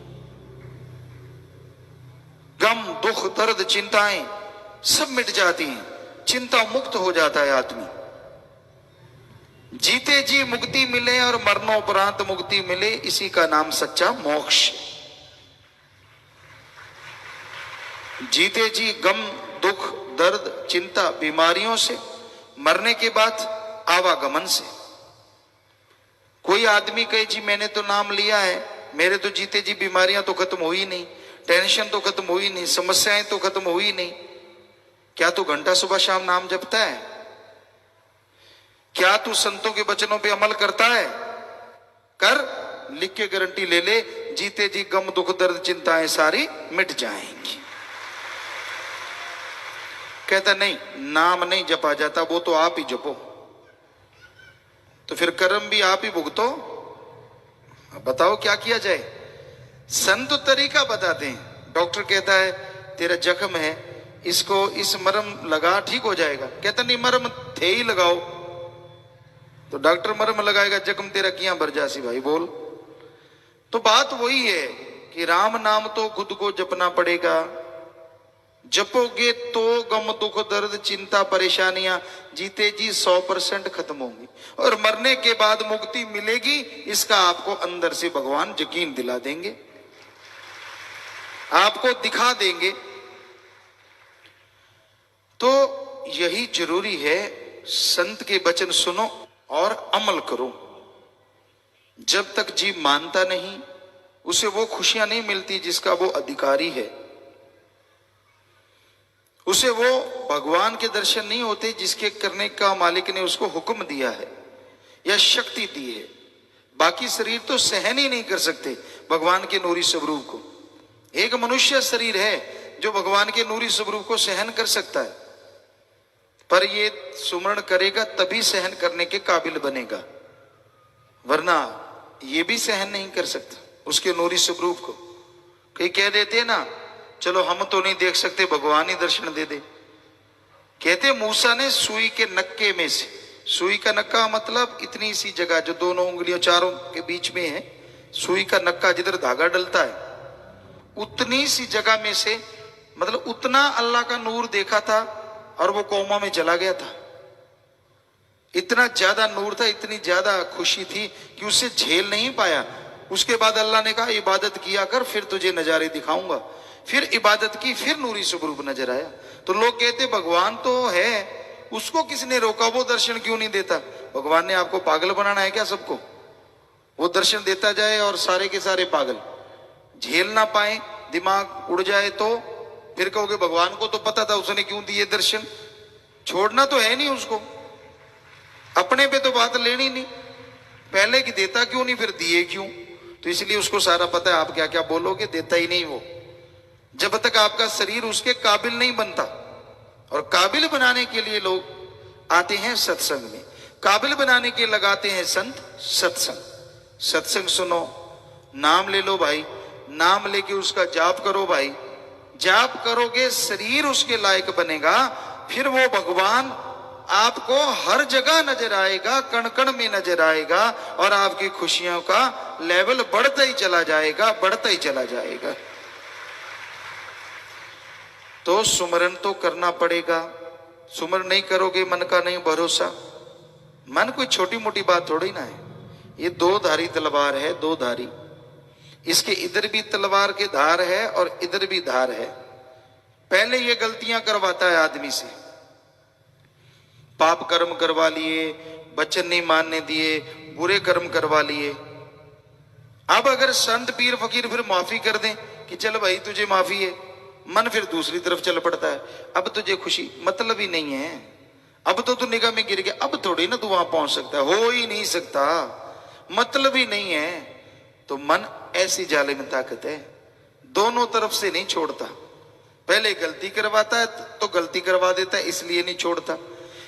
गम दुख दर्द चिंताएं सब मिट जाती हैं, चिंता मुक्त हो जाता है आदमी। जीते जी मुक्ति मिले और मरणोपरांत मुक्ति मिले, इसी का नाम सच्चा मोक्ष। जीते जी गम दुख दर्द चिंता बीमारियों से, मरने के बाद आवागमन से। कोई आदमी कहे जी मैंने तो नाम लिया है, मेरे तो जीते जी बीमारियां तो खत्म हुई नहीं, टेंशन तो खत्म हुई नहीं, समस्याएं तो खत्म हुई नहीं। क्या तू घंटा सुबह शाम नाम जपता है? क्या तू संतों के वचनों पे अमल करता है? कर, लिख के गारंटी ले ले, जीते जी गम दुख दर्द चिंताएं सारी मिट जाएंगी। कहता नहीं, नाम नहीं जपा जाता, वो तो आप ही जपो। तो फिर कर्म भी आप ही भुगतो। बताओ क्या किया जाए? संत तो तरीका बताते हैं। डॉक्टर कहता है तेरा जख्म है, इसको इस मरहम लगा ठीक हो जाएगा। कहता नहीं, मरहम थे ही लगाओ। तो डॉक्टर मरहम लगाएगा, जख्म तेरा किया भर जासी भाई बोल। तो बात वही है कि राम नाम तो खुद को जपना पड़ेगा। जपोगे तो गम दुख दर्द चिंता परेशानियां जीते जी 100% खत्म होंगी और मरने के बाद मुक्ति मिलेगी, इसका आपको अंदर से भगवान यकीन दिला देंगे, आपको दिखा देंगे। तो यही जरूरी है, संत के वचन सुनो और अमल करो। जब तक जीव मानता नहीं, उसे वो खुशियां नहीं मिलती जिसका वो अधिकारी है। उसे वो भगवान के दर्शन नहीं होते जिसके करने का मालिक ने उसको हुक्म दिया है या शक्ति दी है। बाकी शरीर तो सहन ही नहीं कर सकते भगवान के नूरी स्वरूप को। एक मनुष्य शरीर है जो भगवान के नूरी स्वरूप को सहन कर सकता है, पर ये सुमरण करेगा तभी सहन करने के काबिल बनेगा, वरना ये भी सहन नहीं कर सकता उसके नूरी स्वरूप को। कई कह देते हैं ना, चलो हम तो नहीं देख सकते, भगवान ही दर्शन दे दे। कहते मूसा ने सुई के नक्के में से, सुई का नक्का मतलब इतनी सी जगह जो दोनों उंगलियों चारों के बीच में है, सुई का नक्का जिधर धागा डलता है, उतनी सी जगह में से, मतलब उतना अल्लाह का नूर देखा था और वो कोमा में चला गया था। इतना ज्यादा नूर था, इतनी ज्यादा खुशी थी कि उसे झेल नहीं पाया। उसके बाद अल्लाह ने कहा इबादत किया कर, फिर तुझे नजारे दिखाऊंगा। फिर इबादत की, फिर नूरी स्वरूप नजर आया। तो लोग कहते भगवान तो है, उसको किसने रोका, वो दर्शन क्यों नहीं देता? भगवान ने आपको पागल बनाना है क्या सबको? वो दर्शन देता जाए और सारे के सारे पागल झेल ना पाए, दिमाग उड़ जाए, तो फिर कहोगे भगवान को तो पता था, उसने क्यों दिए दर्शन? छोड़ना तो है नहीं उसको, अपने पे तो बात लेनी नहीं। पहले की देता क्यों नहीं, फिर दिए क्यों? तो इसलिए उसको सारा पता है आप क्या क्या बोलोगे, देता ही नहीं वो, जब तक आपका शरीर उसके काबिल नहीं बनता। और काबिल बनाने के लिए लोग आते हैं सत्संग में, काबिल बनाने के लगाते हैं संत सत्संग। सत्संग सुनो, नाम ले लो भाई, नाम लेके उसका जाप करो भाई। जाप करोगे शरीर उसके लायक बनेगा, फिर वो भगवान आपको हर जगह नजर आएगा, कण कण में नजर आएगा, और आपकी खुशियों का लेवल बढ़ता ही चला जाएगा, बढ़ता ही चला जाएगा। तो सुमरन तो करना पड़ेगा। सुमरन नहीं करोगे मन का नहीं भरोसा। मन कोई छोटी मोटी बात थोड़ी ना है। ये दो धारी तलवार है, दो धारी। इसके इधर भी तलवार के धार है और इधर भी धार है। पहले ये गलतियां करवाता है आदमी से, पाप कर्म करवा लिए, वचन नहीं मानने दिए, बुरे कर्म करवा लिए। अब अगर संत पीर फकीर फिर माफी कर दें कि चल भाई तुझे माफी है, मन फिर दूसरी तरफ चल पड़ता है। अब तुझे खुशी मतलब ही नहीं है, अब तो तू निगाह में गिर गया, अब थोड़ी ना तू वहां पहुंच सकता है, हो ही नहीं सकता, मतलब ही नहीं है। तो मन ऐसी जालिम ताकत है, दोनों तरफ से नहीं छोड़ता। पहले गलती करवाता है तो गलती करवा देता है, इसलिए नहीं छोड़ता।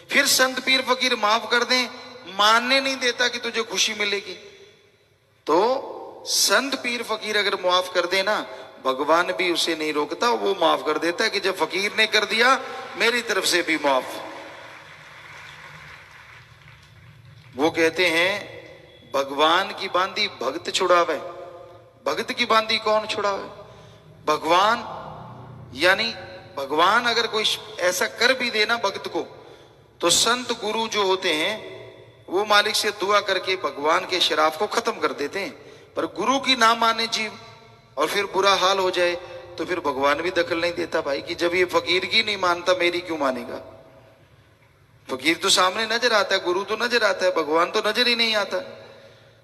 फिर संत पीर फकीर माफ कर दें, मानने नहीं देता कि तुझे खुशी मिलेगी। तो संत पीर फकीर अगर माफ कर दे ना, भगवान भी उसे नहीं रोकता, वो माफ कर देता है कि जब फकीर ने कर दिया मेरी तरफ से भी माफ। वो कहते हैं भगवान की बांधी भक्त छुड़ावे, भक्त की बांधी कौन छुड़ावे? भगवान। यानी भगवान अगर कोई ऐसा कर भी देना भक्त को, तो संत गुरु जो होते हैं वो मालिक से दुआ करके भगवान के शराफ को खत्म कर देते हैं। पर गुरु की ना माने जीव और फिर बुरा हाल हो जाए तो फिर भगवान भी दखल नहीं देता भाई, कि जब ये फकीर की नहीं मानता मेरी क्यों मानेगा? फकीर तो सामने नजर आता है, गुरु तो नजर आता है, भगवान तो नजर ही नहीं आता।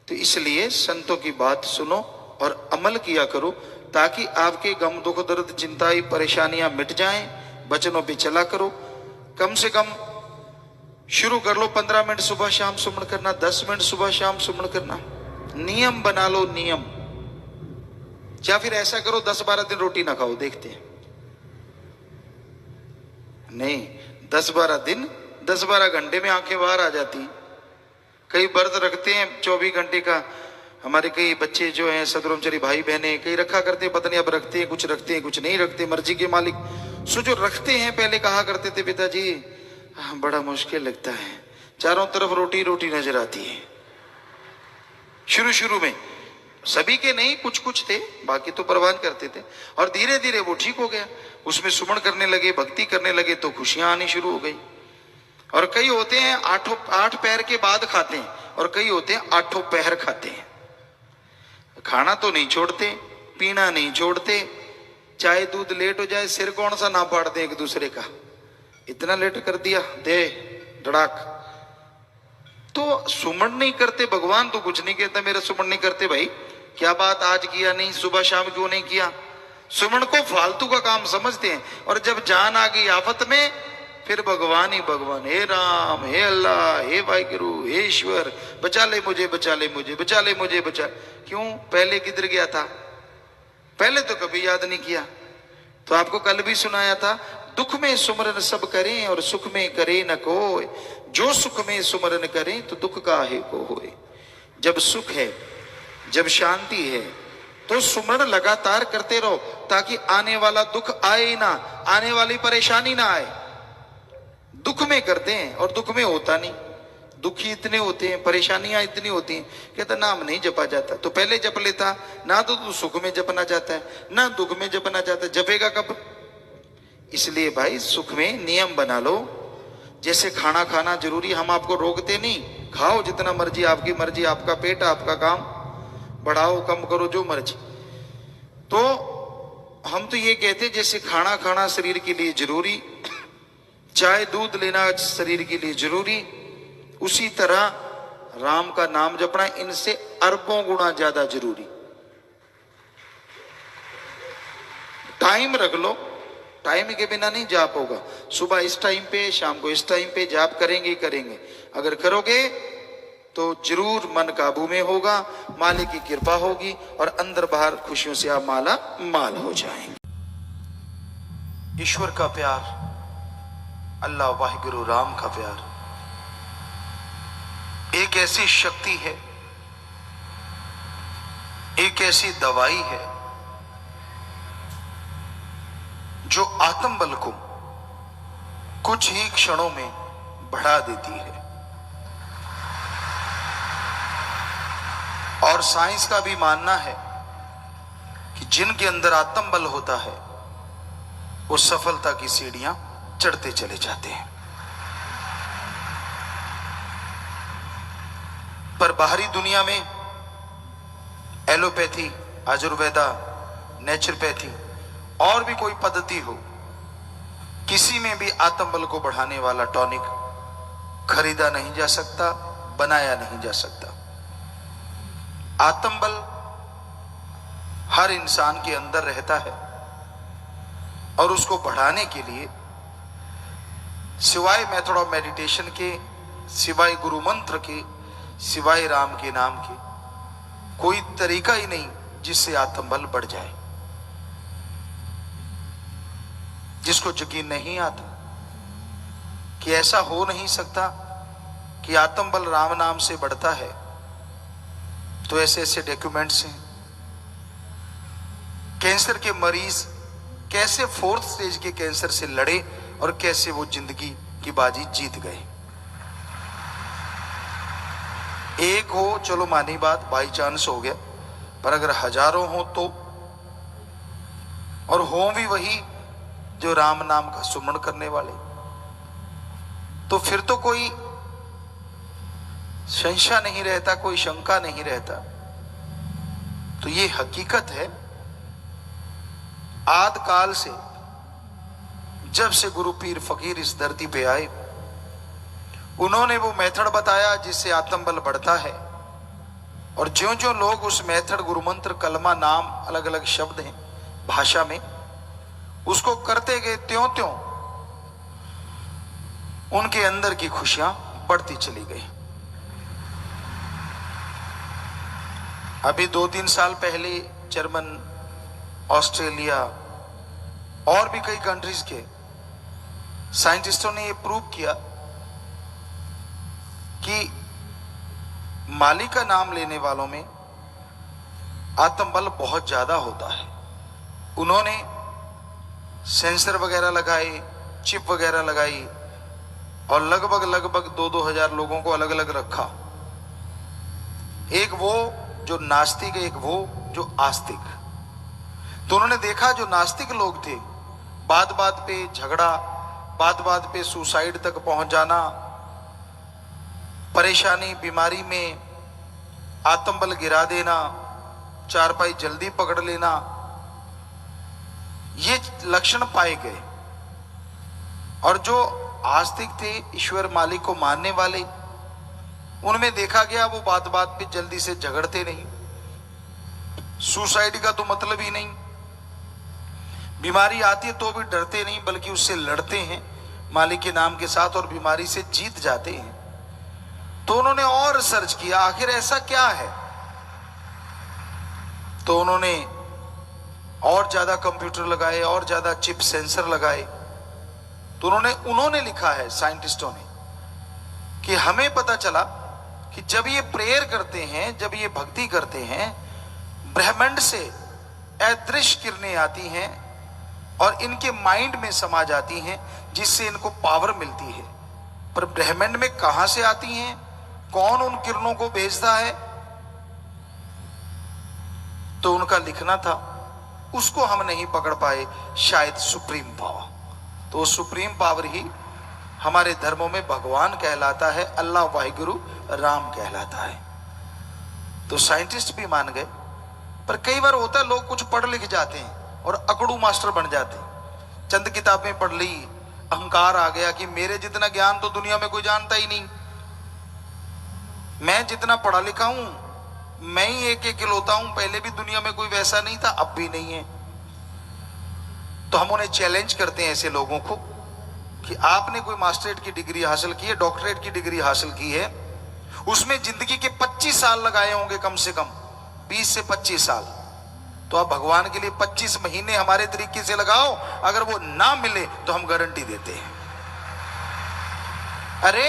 तो इसलिए संतों की बात सुनो और अमल किया करो, ताकि आपके गम दुख दर्द चिंताएं परेशानियां मिट जाएं। वचनों पे चला करो। कम से कम शुरू कर लो 15 मिनट सुबह शाम सुमन करना, 10 मिनट सुबह शाम सुमन करना। नियम बना लो, नियम। या फिर ऐसा करो 10-12 दिन रोटी ना खाओ, देखते हैं। नहीं, 10-12 दिन 10-12 घंटे में आंखें बाहर आ जाती। कई व्रत रखते हैं 24 घंटे का। हमारे कई बच्चे जो हैं सदब्रह्मचारी भाई बहने, कई रखा करते हैं, पता नहीं अब रखते हैं, कुछ नहीं रखते, मर्जी के मालिक। सो जो रखते हैं, पहले कहा करते थे पिताजी बड़ा मुश्किल लगता है, चारों तरफ रोटी रोटी नजर आती है। शुरू में सभी के नहीं, कुछ थे, बाकी तो परवान करते थे। और धीरे धीरे वो ठीक हो गया, उसमें सुमन करने लगे, भक्ति करने लगे, तो खुशियां आनी शुरू हो गई। और कई होते हैं 8 पैर के बाद खाते हैं, और कई होते हैं 8 पैर खाते हैं। खाना तो नहीं छोड़ते, पीना नहीं छोड़ते, चाहे दूध लेट हो जाए सिर कौन सा ना फाड़ दे एक दूसरे का, इतना लेट कर दिया दे धड़ाक। तो सुमन नहीं करते, भगवान तो कुछ नहीं कहता मेरा सुमन नहीं करते। भाई क्या बात, आज किया नहीं, सुबह शाम क्यों नहीं किया? सुमन को फालतू का काम समझते हैं। और जब जान आ गई आफत में, फिर भगवान ही भगवान, हे राम, हे अल्लाह, हे वाहिगुरु, हे ईश्वर, बचा ले मुझे, बचा ले मुझे, बचा ले मुझे, बचा। क्यों? पहले किधर गया था? पहले तो कभी याद नहीं किया। तो आपको कल भी सुनाया था, दुख में सुमरन सब करें और सुख में करे न कोई, जो सुख में सुमरन करें तो दुख काहे को होए। जब सुख है, जब शांति है, तो सुमरन लगातार करते रहो, ताकि आने वाला दुख आए ही ना, आने वाली परेशानी ना आए। दुख में करते हैं और दुख में होता नहीं। दुखी इतने होते हैं, परेशानियां इतनी होती हैं, कहता नाम नहीं जपा जाता। तो पहले जप लेता ना, तो सुख में जपना जाता है ना दुख में जपना जाता है, जपेगा कब? इसलिए भाई सुख में नियम बना लो। जैसे खाना खाना जरूरी, हम आपको रोकते नहीं, खाओ जितना मर्जी, आपकी मर्जी, आपका पेट, आपका काम, बढ़ाओ कम करो जो मर्जी। तो हम तो ये कहते हैं जैसे खाना खाना शरीर के लिए जरूरी, चाहे दूध लेना शरीर के लिए जरूरी, उसी तरह राम का नाम जपना इनसे अरबों गुना ज्यादा जरूरी। टाइम रख लो, टाइम के बिना नहीं जाप होगा। सुबह इस टाइम पे, शाम को इस टाइम पे जाप करेंगे ही करेंगे। अगर करोगे तो जरूर मन काबू में होगा, मालिक की कृपा होगी और अंदर बाहर खुशियों से आप माला माल हो जाएंगे। ईश्वर का प्यार, अल्लाह वाहिगुरु राम का प्यार एक ऐसी शक्ति है एक ऐसी दवाई है जो आत्मबल को कुछ ही क्षणों में बढ़ा देती है। और साइंस का भी मानना है कि जिनके अंदर आत्मबल होता है वो सफलता की सीढ़ियां चढ़ते चले जाते हैं। पर बाहरी दुनिया में एलोपैथी, आयुर्वेदा, नेचुरोपैथी और भी कोई पद्धति हो, किसी में भी आत्मबल को बढ़ाने वाला टॉनिक खरीदा नहीं जा सकता, बनाया नहीं जा सकता। आत्मबल हर इंसान के अंदर रहता है और उसको बढ़ाने के लिए सिवाय मेथड ऑफ मेडिटेशन के, सिवाय गुरु मंत्र के, सिवाय राम के नाम के कोई तरीका ही नहीं जिससे आत्मबल बढ़ जाए। जिसको यकीन नहीं आता कि ऐसा हो नहीं सकता कि आत्मबल राम नाम से बढ़ता है, तो ऐसे ऐसे डॉक्यूमेंट्स हैं। कैंसर के मरीज कैसे 4th स्टेज के कैंसर से लड़े और कैसे वो जिंदगी की बाजी जीत गए। एक हो चलो मानी बात, बाई चांस हो गया, पर अगर हजारों हो तो, और हो भी वही जो राम नाम का सुमरण करने वाले, तो फिर तो कोई संशय नहीं रहता, कोई शंका नहीं रहता। तो ये हकीकत है। आद काल से जब से गुरु पीर फकीर इस धरती पे आए, उन्होंने वो मेथड बताया जिससे आत्मबल बढ़ता है। और ज्यों ज्यों लोग उस मेथड, गुरु मंत्र, कलमा, नाम, अलग अलग शब्द हैं भाषा में, उसको करते गए त्यों त्यों उनके अंदर की खुशियां बढ़ती चली गई। अभी 2-3 साल पहले जर्मन, ऑस्ट्रेलिया और भी कई कंट्रीज के साइंटिस्टों ने यह प्रूव किया कि मालिक का नाम लेने वालों में आत्मबल बहुत ज्यादा होता है। उन्होंने सेंसर वगैरह लगाए, चिप वगैरह लगाई और लगभग 2-2 हजार लोगों को अलग अलग रखा। एक वो जो नास्तिक, एक वो जो आस्तिक। तो उन्होंने देखा जो नास्तिक लोग थे, बात बात पे झगड़ा, बात बात पे सुसाइड तक पहुंच जाना, परेशानी, बीमारी में आत्मबल गिरा देना, चारपाई जल्दी पकड़ लेना, ये लक्षण पाए गए। और जो आस्तिक थे, ईश्वर मालिक को मानने वाले, उनमें देखा गया वो बात बात पे जल्दी से झगड़ते नहीं, सुसाइड का तो मतलब ही नहीं, बीमारी आती है तो भी डरते नहीं बल्कि उससे लड़ते हैं मालिक के नाम के साथ और बीमारी से जीत जाते हैं। तो उन्होंने और सर्च किया आखिर ऐसा क्या है। तो उन्होंने और ज्यादा कंप्यूटर लगाए और ज्यादा चिप सेंसर लगाए। तो उन्होंने लिखा है साइंटिस्टों ने कि हमें पता चला कि जब ये प्रेयर करते हैं, जब ये भक्ति करते हैं, ब्रह्मांड से अदृश्य किरणें आती हैं और इनके माइंड में समा जाती हैं जिससे इनको पावर मिलती है। पर ब्रह्मांड में कहां से आती हैं, कौन उन किरणों को भेजता है, तो उनका लिखना था, उसको हम नहीं पकड़ पाए, शायद सुप्रीम पावर। तो सुप्रीम पावर ही हमारे धर्मों में भगवान कहलाता है, अल्लाह, वाहिगुरु, राम कहलाता है। तो साइंटिस्ट भी मान गए। पर कई बार होता है लोग कुछ पढ़ लिख जाते हैं और अकड़ू मास्टर बन जाते हैं। चंद किताबें पढ़ ली, अहंकार आ गया कि मेरे जितना ज्ञान तो दुनिया में कोई जानता ही नहीं, मैं जितना पढ़ा लिखा हूं मैं ही एक इकलौता हूं, पहले भी दुनिया में कोई वैसा नहीं था, अब भी नहीं है। तो हम उन्हें चैलेंज करते हैं ऐसे लोगों को कि आपने कोई मास्टरेट की डिग्री हासिल की है, डॉक्टरेट की डिग्री हासिल की है, उसमें जिंदगी के 25 साल लगाए होंगे, कम से कम 20 से 25 साल। तो आप भगवान के लिए 25 महीने हमारे तरीके से लगाओ, अगर वो ना मिले तो हम गारंटी देते हैं। अरे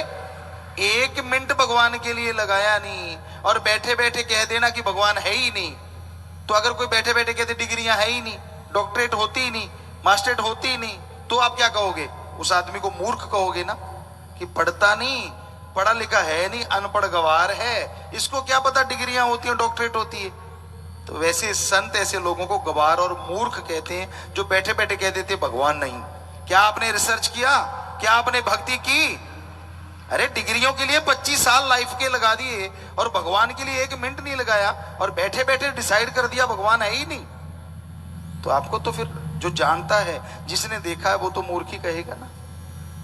1 मिनट भगवान के लिए लगाया नहीं और बैठे बैठे कह देना कि भगवान है ही नहीं, तो अगर कोई बैठे बैठे कहते डिग्रियां है ही नहीं, डॉक्टरेट होती ही नहीं, मास्टरेट होती ही नहीं, तो आप क्या कहोगे? उस आदमी को मूर्ख कहोगे ना, कि पढ़ता नहीं, पढ़ा लिखा है नहीं, अनपढ़ गवार है, इसको क्या पता डिग्रियां होती हैं, डॉक्टरेट होती है। तो वैसे संत ऐसे लोगों को गवार और मूर्ख कहते हैं, जो बैठे बैठे कह देते भगवान नहीं। क्या आपने रिसर्च किया? क्या आपने भक्ति की? अरे डिग्रियों के लिए 25 साल लाइफ के लगा दिए और भगवान के लिए 1 मिनट नहीं लगाया, और बैठे बैठे डिसाइड कर दिया भगवान है ही नहीं। तो आपको तो फिर जो जानता है, जिसने देखा है, वो तो मूर्ख ही कहेगा ना।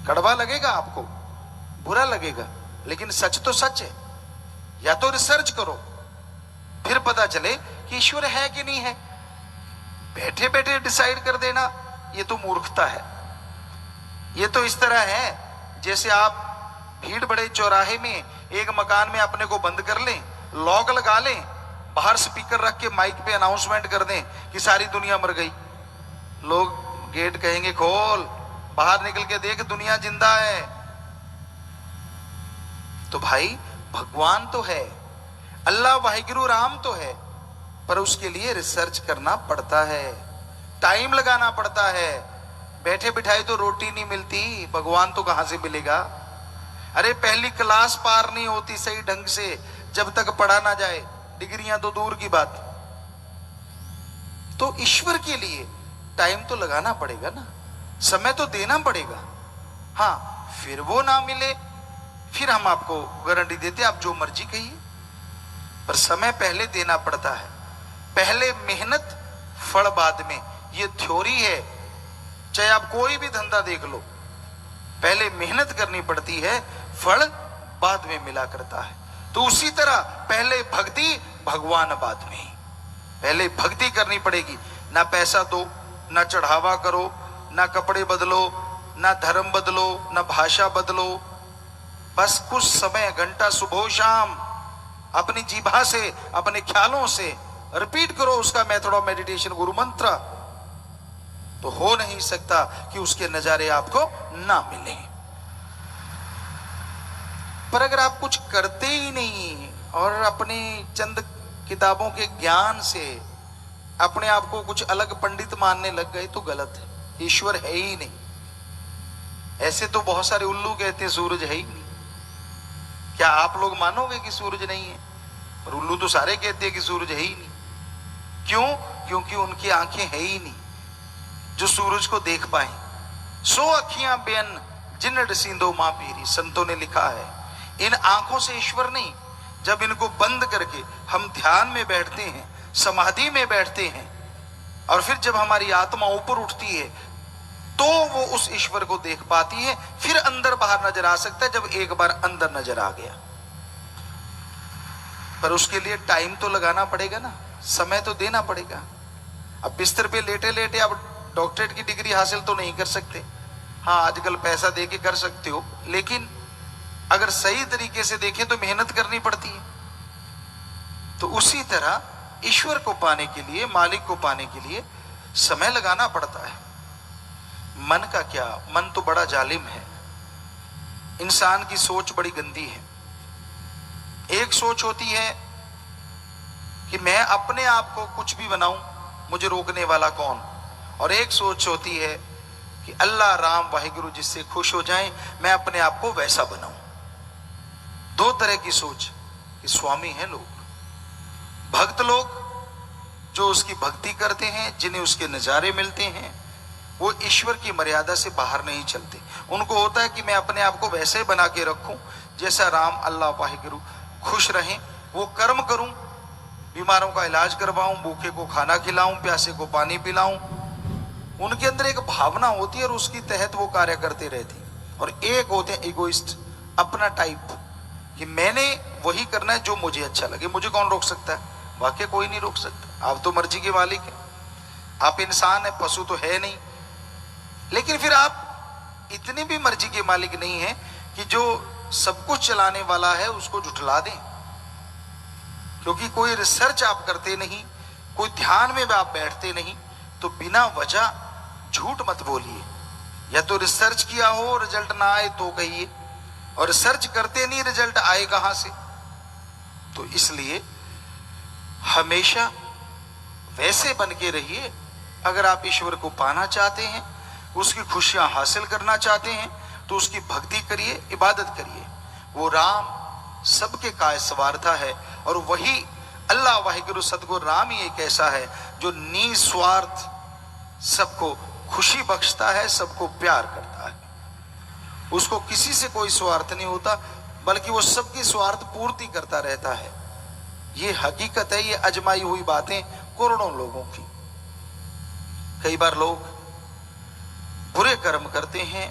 कड़वा लगेगा आपको, बुरा लगेगा, लेकिन सच तो सच है। या तो रिसर्च करो, फिर पता चले कि ईश्वर है कि नहीं है। बैठे बैठे डिसाइड कर देना, ये तो मूर्खता है। ये तो इस तरह है जैसे आप भीड़ बड़े चौराहे में एक मकान में अपने को बंद कर लें, लॉक लगा लें, बाहर स्पीकर रख के माइक पे अनाउंसमेंट कर दें कि सारी दुनिया मर गई। लोग गेट कहेंगे खोल, बाहर निकल के देख दुनिया जिंदा है। तो भाई भगवान तो है, अल्लाह वाहिगुरु राम तो है, पर उसके लिए रिसर्च करना पड़ता है, टाइम लगाना पड़ता है। बैठे बिठाए तो रोटी नहीं मिलती, भगवान तो कहां से मिलेगा? अरे पहली क्लास पार नहीं होती सही ढंग से जब तक पढ़ा ना जाए, डिग्रियां तो दूर की बात। तो ईश्वर के लिए टाइम तो लगाना पड़ेगा ना, समय तो देना पड़ेगा। हाँ, फिर वो ना मिले, फिर हम आपको गारंटी देते आप जो मर्जी कहिए, पर समय पहले देना पड़ता है। पहले मेहनत, फल बाद में, ये थ्योरी है। चाहे आप कोई भी धंधा देख लो, पहले मेहनत करनी पड़ती है, फल बाद में मिला करता है। तो उसी तरह पहले भक्ति, भगवान बाद में। पहले भक्ति करनी पड़ेगी। ना पैसा दो, ना चढ़ावा करो, ना कपड़े बदलो, ना धर्म बदलो, ना भाषा बदलो। बस कुछ समय, घंटा सुबह शाम अपनी जीभा से, अपने ख्यालों से रिपीट करो उसका मेथड ऑफ मेडिटेशन, गुरु मंत्र। तो हो नहीं सकता कि उसके नजारे आपको ना मिले। पर अगर आप कुछ करते ही नहीं और अपने चंद किताबों के ज्ञान से अपने आप को कुछ अलग पंडित मानने लग गए तो गलत है। ईश्वर है ही नहीं। ऐसे तो बहुत सारे उल्लू कहते हैं सूरज है ही नहीं। क्या आप लोग मानोगे कि सूरज नहीं है? पर उल्लू तो सारे कहते हैं कि सूरज है ही नहीं। क्यों? क्योंकि उनकी आंखें है ही नहीं जो सूरज को देख पाए। सो अखियां बेन जिन सींदो मां पीरी, संतों ने लिखा है। इन आंखों से ईश्वर नहीं। जब इनको बंद करके हम ध्यान में बैठते हैं, समाधि में बैठते हैं, और फिर जब हमारी आत्मा ऊपर उठती है तो वो उस ईश्वर को देख पाती है। फिर अंदर बाहर नजर आ सकता है जब एक बार अंदर नजर आ गया। पर उसके लिए टाइम तो लगाना पड़ेगा ना, समय तो देना पड़ेगा। अब बिस्तर पे लेटे लेटे आप डॉक्टरेट की डिग्री हासिल तो नहीं कर सकते। हाँ, आजकल पैसा दे के कर सकते हो, लेकिन अगर सही तरीके से देखें तो मेहनत करनी पड़ती है। तो उसी तरह ईश्वर को पाने के लिए, मालिक को पाने के लिए समय लगाना पड़ता है। मन का क्या, मन तो बड़ा जालिम है। इंसान की सोच बड़ी गंदी है। एक सोच होती है कि मैं अपने आप को कुछ भी बनाऊं, मुझे रोकने वाला कौन। और एक सोच होती है कि अल्लाह राम वाहिगुरु जिससे खुश हो जाएं, मैं अपने आप को वैसा बनाऊं। दो तरह की सोच कि स्वामी हैं लोग, भक्त लोग जो उसकी भक्ति करते हैं, जिन्हें उसके नजारे मिलते हैं, वो ईश्वर की मर्यादा से बाहर नहीं चलते। उनको होता है कि मैं अपने आप को वैसे बना के रखूं जैसा राम अल्लाह वाहिगुरु खुश रहें। वो कर्म करूं, बीमारों का इलाज करवाऊं, भूखे को खाना खिलाऊं, प्यासे को पानी पिलाऊं। उनके अंदर एक भावना होती है और उसके तहत वो कार्य करते रहते हैं। और एक होते हैं इगोइस्ट, अपना टाइप, कि मैंने वही करना है जो मुझे अच्छा लगे। मुझे कौन रोक सकता है? वाकई कोई नहीं रोक सकता। आप तो मर्जी के मालिक हैं। आप इंसान है, पशु तो है नहीं। लेकिन फिर आप इतने भी मर्जी के मालिक नहीं हैं कि जो सब कुछ चलाने वाला है उसको झुठला दें। क्योंकि कोई रिसर्च आप करते नहीं, कोई ध्यान में आप बैठते नहीं, तो बिना वजह झूठ मत बोलिए। या तो रिसर्च किया हो, रिजल्ट ना आए तो कहिए, और रिसर्च करते नहीं, रिजल्ट आए कहां से। तो इसलिए हमेशा वैसे बन के रहिए। अगर आप ईश्वर को पाना चाहते हैं, उसकी खुशियां हासिल करना चाहते हैं, तो उसकी भक्ति करिए, इबादत करिए। वो राम सबके काय सवारता है, और वही अल्लाह वाहिगुरु सतगुरु राम ही एक ऐसा है जो निस्वार्थ सबको खुशी बख्शता है, सबको प्यार करता है। उसको किसी से कोई स्वार्थ नहीं होता, बल्कि वो सबकी स्वार्थ पूर्ति करता रहता है। ये हकीकत है, ये अजमाई हुई बातें करोड़ों लोगों की। कई बार लोग बुरे कर्म करते हैं,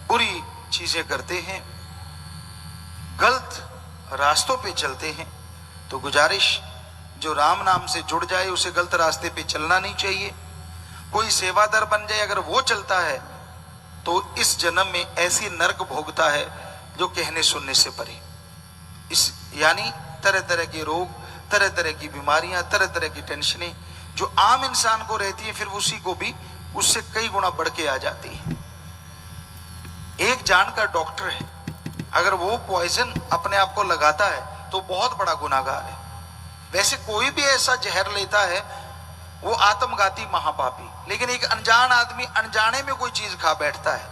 बुरी चीजें करते हैं, गलत रास्तों पे चलते हैं, तो गुजारिश, जो राम नाम से जुड़ जाए उसे गलत रास्ते पे चलना नहीं चाहिए। कोई सेवादार बन जाए, अगर वो चलता है तो इस जन्म में ऐसी नरक भोगता है जो कहने सुनने से परे। इस यानी तरह तरह के रोग, तरह तरह की बीमारियां, तरह तरह की टेंशनें जो आम इंसान को रहती है, फिर उसी को भी उससे कई गुना बढ़ के आ जाती है। एक जानकार डॉक्टर है, अगर वो पॉइजन अपने आप को लगाता है तो बहुत बड़ा गुनाहगार है। वैसे कोई भी ऐसा जहर लेता है वो आत्मघाती महापापी, लेकिन एक अनजान आदमी अनजाने में कोई चीज खा बैठता है,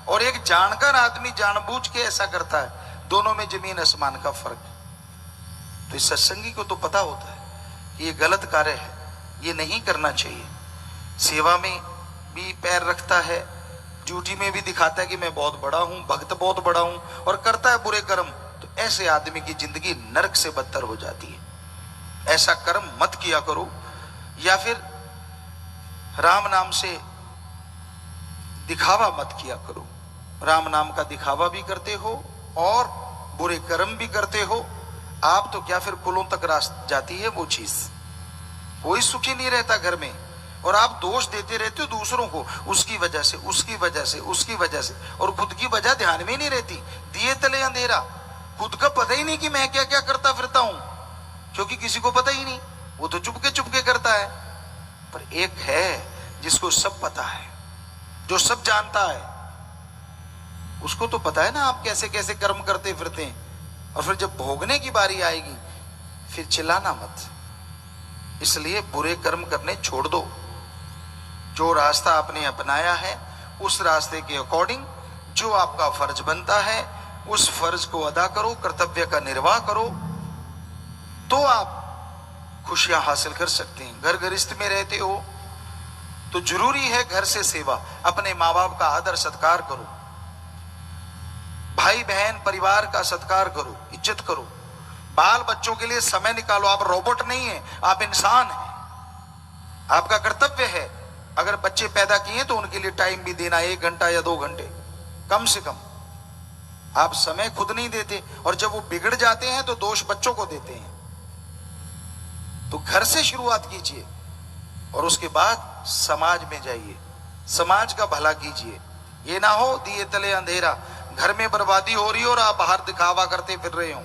और एक जानकार आदमी जानबूझ के ऐसा करता है, दोनों में जमीन आसमान का फर्क है। तो इस सत्संगी को तो पता होता है कि ये गलत कार्य है, ये नहीं करना चाहिए। सेवा में भी पैर रखता है, ड्यूटी में भी दिखाता है कि मैं बहुत बड़ा हूं, भक्त बहुत बड़ा हूं, और करता है बुरे कर्म, तो ऐसे आदमी की जिंदगी नरक से बदतर हो जाती है। ऐसा कर्म मत किया करो। या फिर राम नाम से दिखावा मत किया करो। राम नाम का दिखावा भी करते हो और बुरे कर्म भी करते हो। आप तो क्या, फिर कुलों तक रास्ता जाती है वो चीज। कोई सुखी नहीं रहता घर में, और आप दोष देते रहते हो दूसरों को, उसकी वजह से, उसकी वजह से, उसकी वजह से, और खुद की वजह ध्यान में नहीं रहती। दिए तले अंधेरा, खुद का पता ही नहीं कि मैं क्या क्या करता फिरता हूं, क्योंकि किसी को पता ही नहीं, वो तो चुपके करता है। पर एक है जिसको सब पता है, जो सब जानता है, उसको तो पता है ना आप कैसे कैसे कर्म करते फिरते हैं। और फिर जब भोगने की बारी आएगी, फिर चिल्लाना मत। इसलिए बुरे कर्म करने छोड़ दो। जो रास्ता आपने अपनाया है, उस रास्ते के अकॉर्डिंग जो आपका फर्ज बनता है, उस फर्ज को अदा करो, कर्तव्य का निर्वाह करो, तो आप खुशियां हासिल कर सकते हैं। घर गृहस्थ में रहते हो तो जरूरी है घर से सेवा, अपने माँ बाप का आदर सत्कार करो, भाई बहन परिवार का सत्कार करो, इज्जत करो, बाल बच्चों के लिए समय निकालो। आप रोबोट नहीं है, आप इंसान हैं। आपका कर्तव्य है, अगर बच्चे पैदा किए तो उनके लिए टाइम भी देना, 1 घंटा या 2 घंटे कम से कम। आप समय खुद नहीं देते, और जब वो बिगड़ जाते हैं तो दोष बच्चों को देते हैं। तो घर से शुरुआत कीजिए, और उसके बाद समाज में जाइए, समाज का भला कीजिए। ये ना हो दिए तले अंधेरा, घर में बर्बादी हो रही हो और आप बाहर दिखावा करते फिर रहे हो।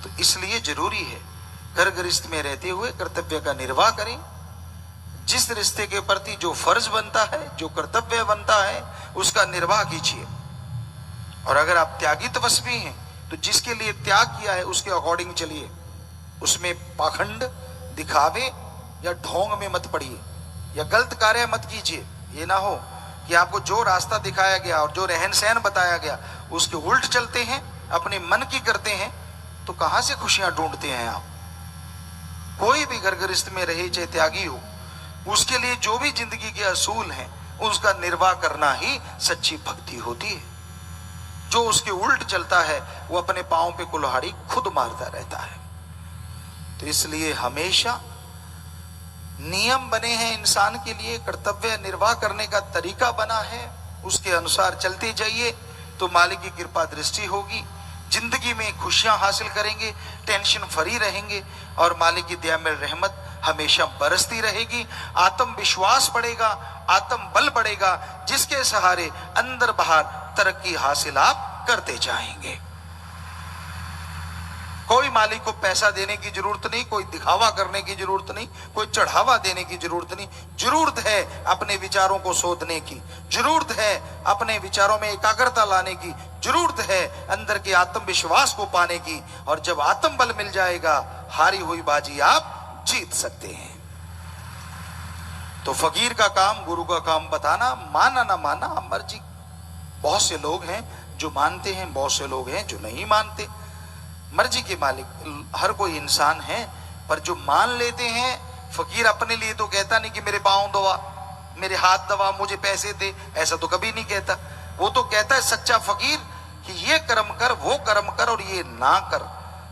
तो इसलिए जरूरी है घर गृहस्थ में रहते हुए कर्तव्य का निर्वाह करें। जिस रिश्ते के प्रति जो फर्ज बनता है, जो कर्तव्य बनता है, उसका निर्वाह कीजिए। और अगर आप त्यागी तपस्वी हैं तो जिसके लिए त्याग किया है उसके अकॉर्डिंग चलिए। उसमें पाखंड, दिखावे या ढोंग में मत पड़िए, या गलत कार्य मत कीजिए। ये ना हो कि आपको जो रास्ता दिखाया गया और जो रहन सहन बताया गया उसके उल्ट चलते हैं, अपने मन की करते हैं, तो कहां से खुशियां ढूंढते हैं आप। कोई भी घर गृहस्थ में रहे, चाहे त्यागी हो, उसके लिए जो भी जिंदगी के असूल हैं उसका निर्वाह करना ही सच्ची भक्ति होती है। जो उसके उल्ट चलता है वो अपने पांव पे कुल्हाड़ी खुद मारता रहता है। तो इसलिए हमेशा नियम बने हैं इंसान के लिए, कर्तव्य निर्वाह करने का तरीका बना है, उसके अनुसार चलते जाइए तो मालिक की कृपा दृष्टि होगी। जिंदगी में खुशियां हासिल करेंगे, टेंशन फ्री रहेंगे, और मालिक की दया में रहमत हमेशा बरसती रहेगी। आत्मविश्वास बढ़ेगा, आत्म बल बढ़ेगा, जिसके सहारे अंदर बाहर तरक्की हासिल आप करते जाएंगे। कोई मालिक को पैसा देने की जरूरत नहीं, कोई दिखावा करने की जरूरत नहीं, कोई चढ़ावा देने की जरूरत नहीं। जरूरत है अपने विचारों को शोधने की, जरूरत है अपने विचारों में एकाग्रता लाने की, जरूरत है अंदर के आत्मविश्वास को पाने की। और जब आत्म बल मिल जाएगा, हारी हुई बाजी आप जीत सकते हैं। तो फकीर का काम गुरु का काम बताना, माना ना माना मर्जी। बहुत से लोग हैं जो मानते हैं, बहुत से लोग हैं जो नहीं मानते। मर्जी के मालिक हर कोई इंसान है, पर जो मान लेते हैं, फकीर अपने लिए तो कहता नहीं कि मेरे पाँव दबा, मेरे हाथ दबा, मुझे पैसे दे, ऐसा तो कभी नहीं कहता। वो तो कहता है सच्चा फकीर कि ये कर्म कर, वो कर्म कर और ये ना कर,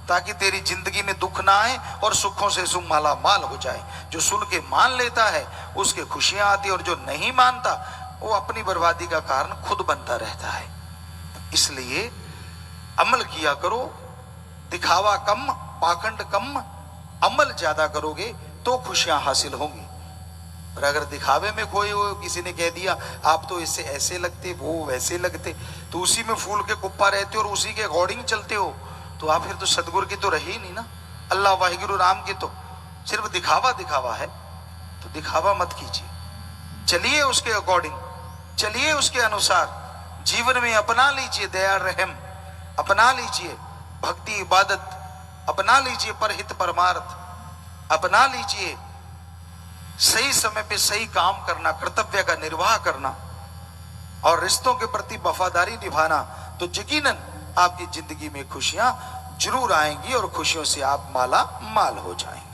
ताकि तेरी जिंदगी में दुख ना आए और सुखों से सुख माला माल हो जाए। जो सुन के मान लेता है उसके खुशियां आती, और जो नहीं मानता वो अपनी बर्बादी का कारण खुद बनता रहता है। इसलिए अमल किया करो, दिखावा कम, पाखंड कम, अमल ज्यादा करोगे तो खुशियां हासिल होंगी। और अगर दिखावे में कोई किसी ने कह दिया आप तो इससे ऐसे लगते, वो वैसे लगते, तो उसी में फूल के कुप्पा रहते हो और उसी के अकॉर्डिंग चलते हो, तो आप फिर तो सदगुरु की तो रही नहीं ना, अल्लाह वाहिगुरु राम की। तो सिर्फ दिखावा दिखावा है, तो दिखावा मत कीजिए, चलिए उसके अकॉर्डिंग, चलिए उसके अनुसार, जीवन में अपना लीजिए दया रहम, अपना लीजिए भक्ति इबादत, अपना लीजिए परहित परमार्थ, अपना लीजिए सही समय पे सही काम करना, कर्तव्य का निर्वाह करना और रिश्तों के प्रति वफादारी निभाना, तो यकीनन आपकी जिंदगी में खुशियां जरूर आएंगी और खुशियों से आप माला माल हो जाएंगे।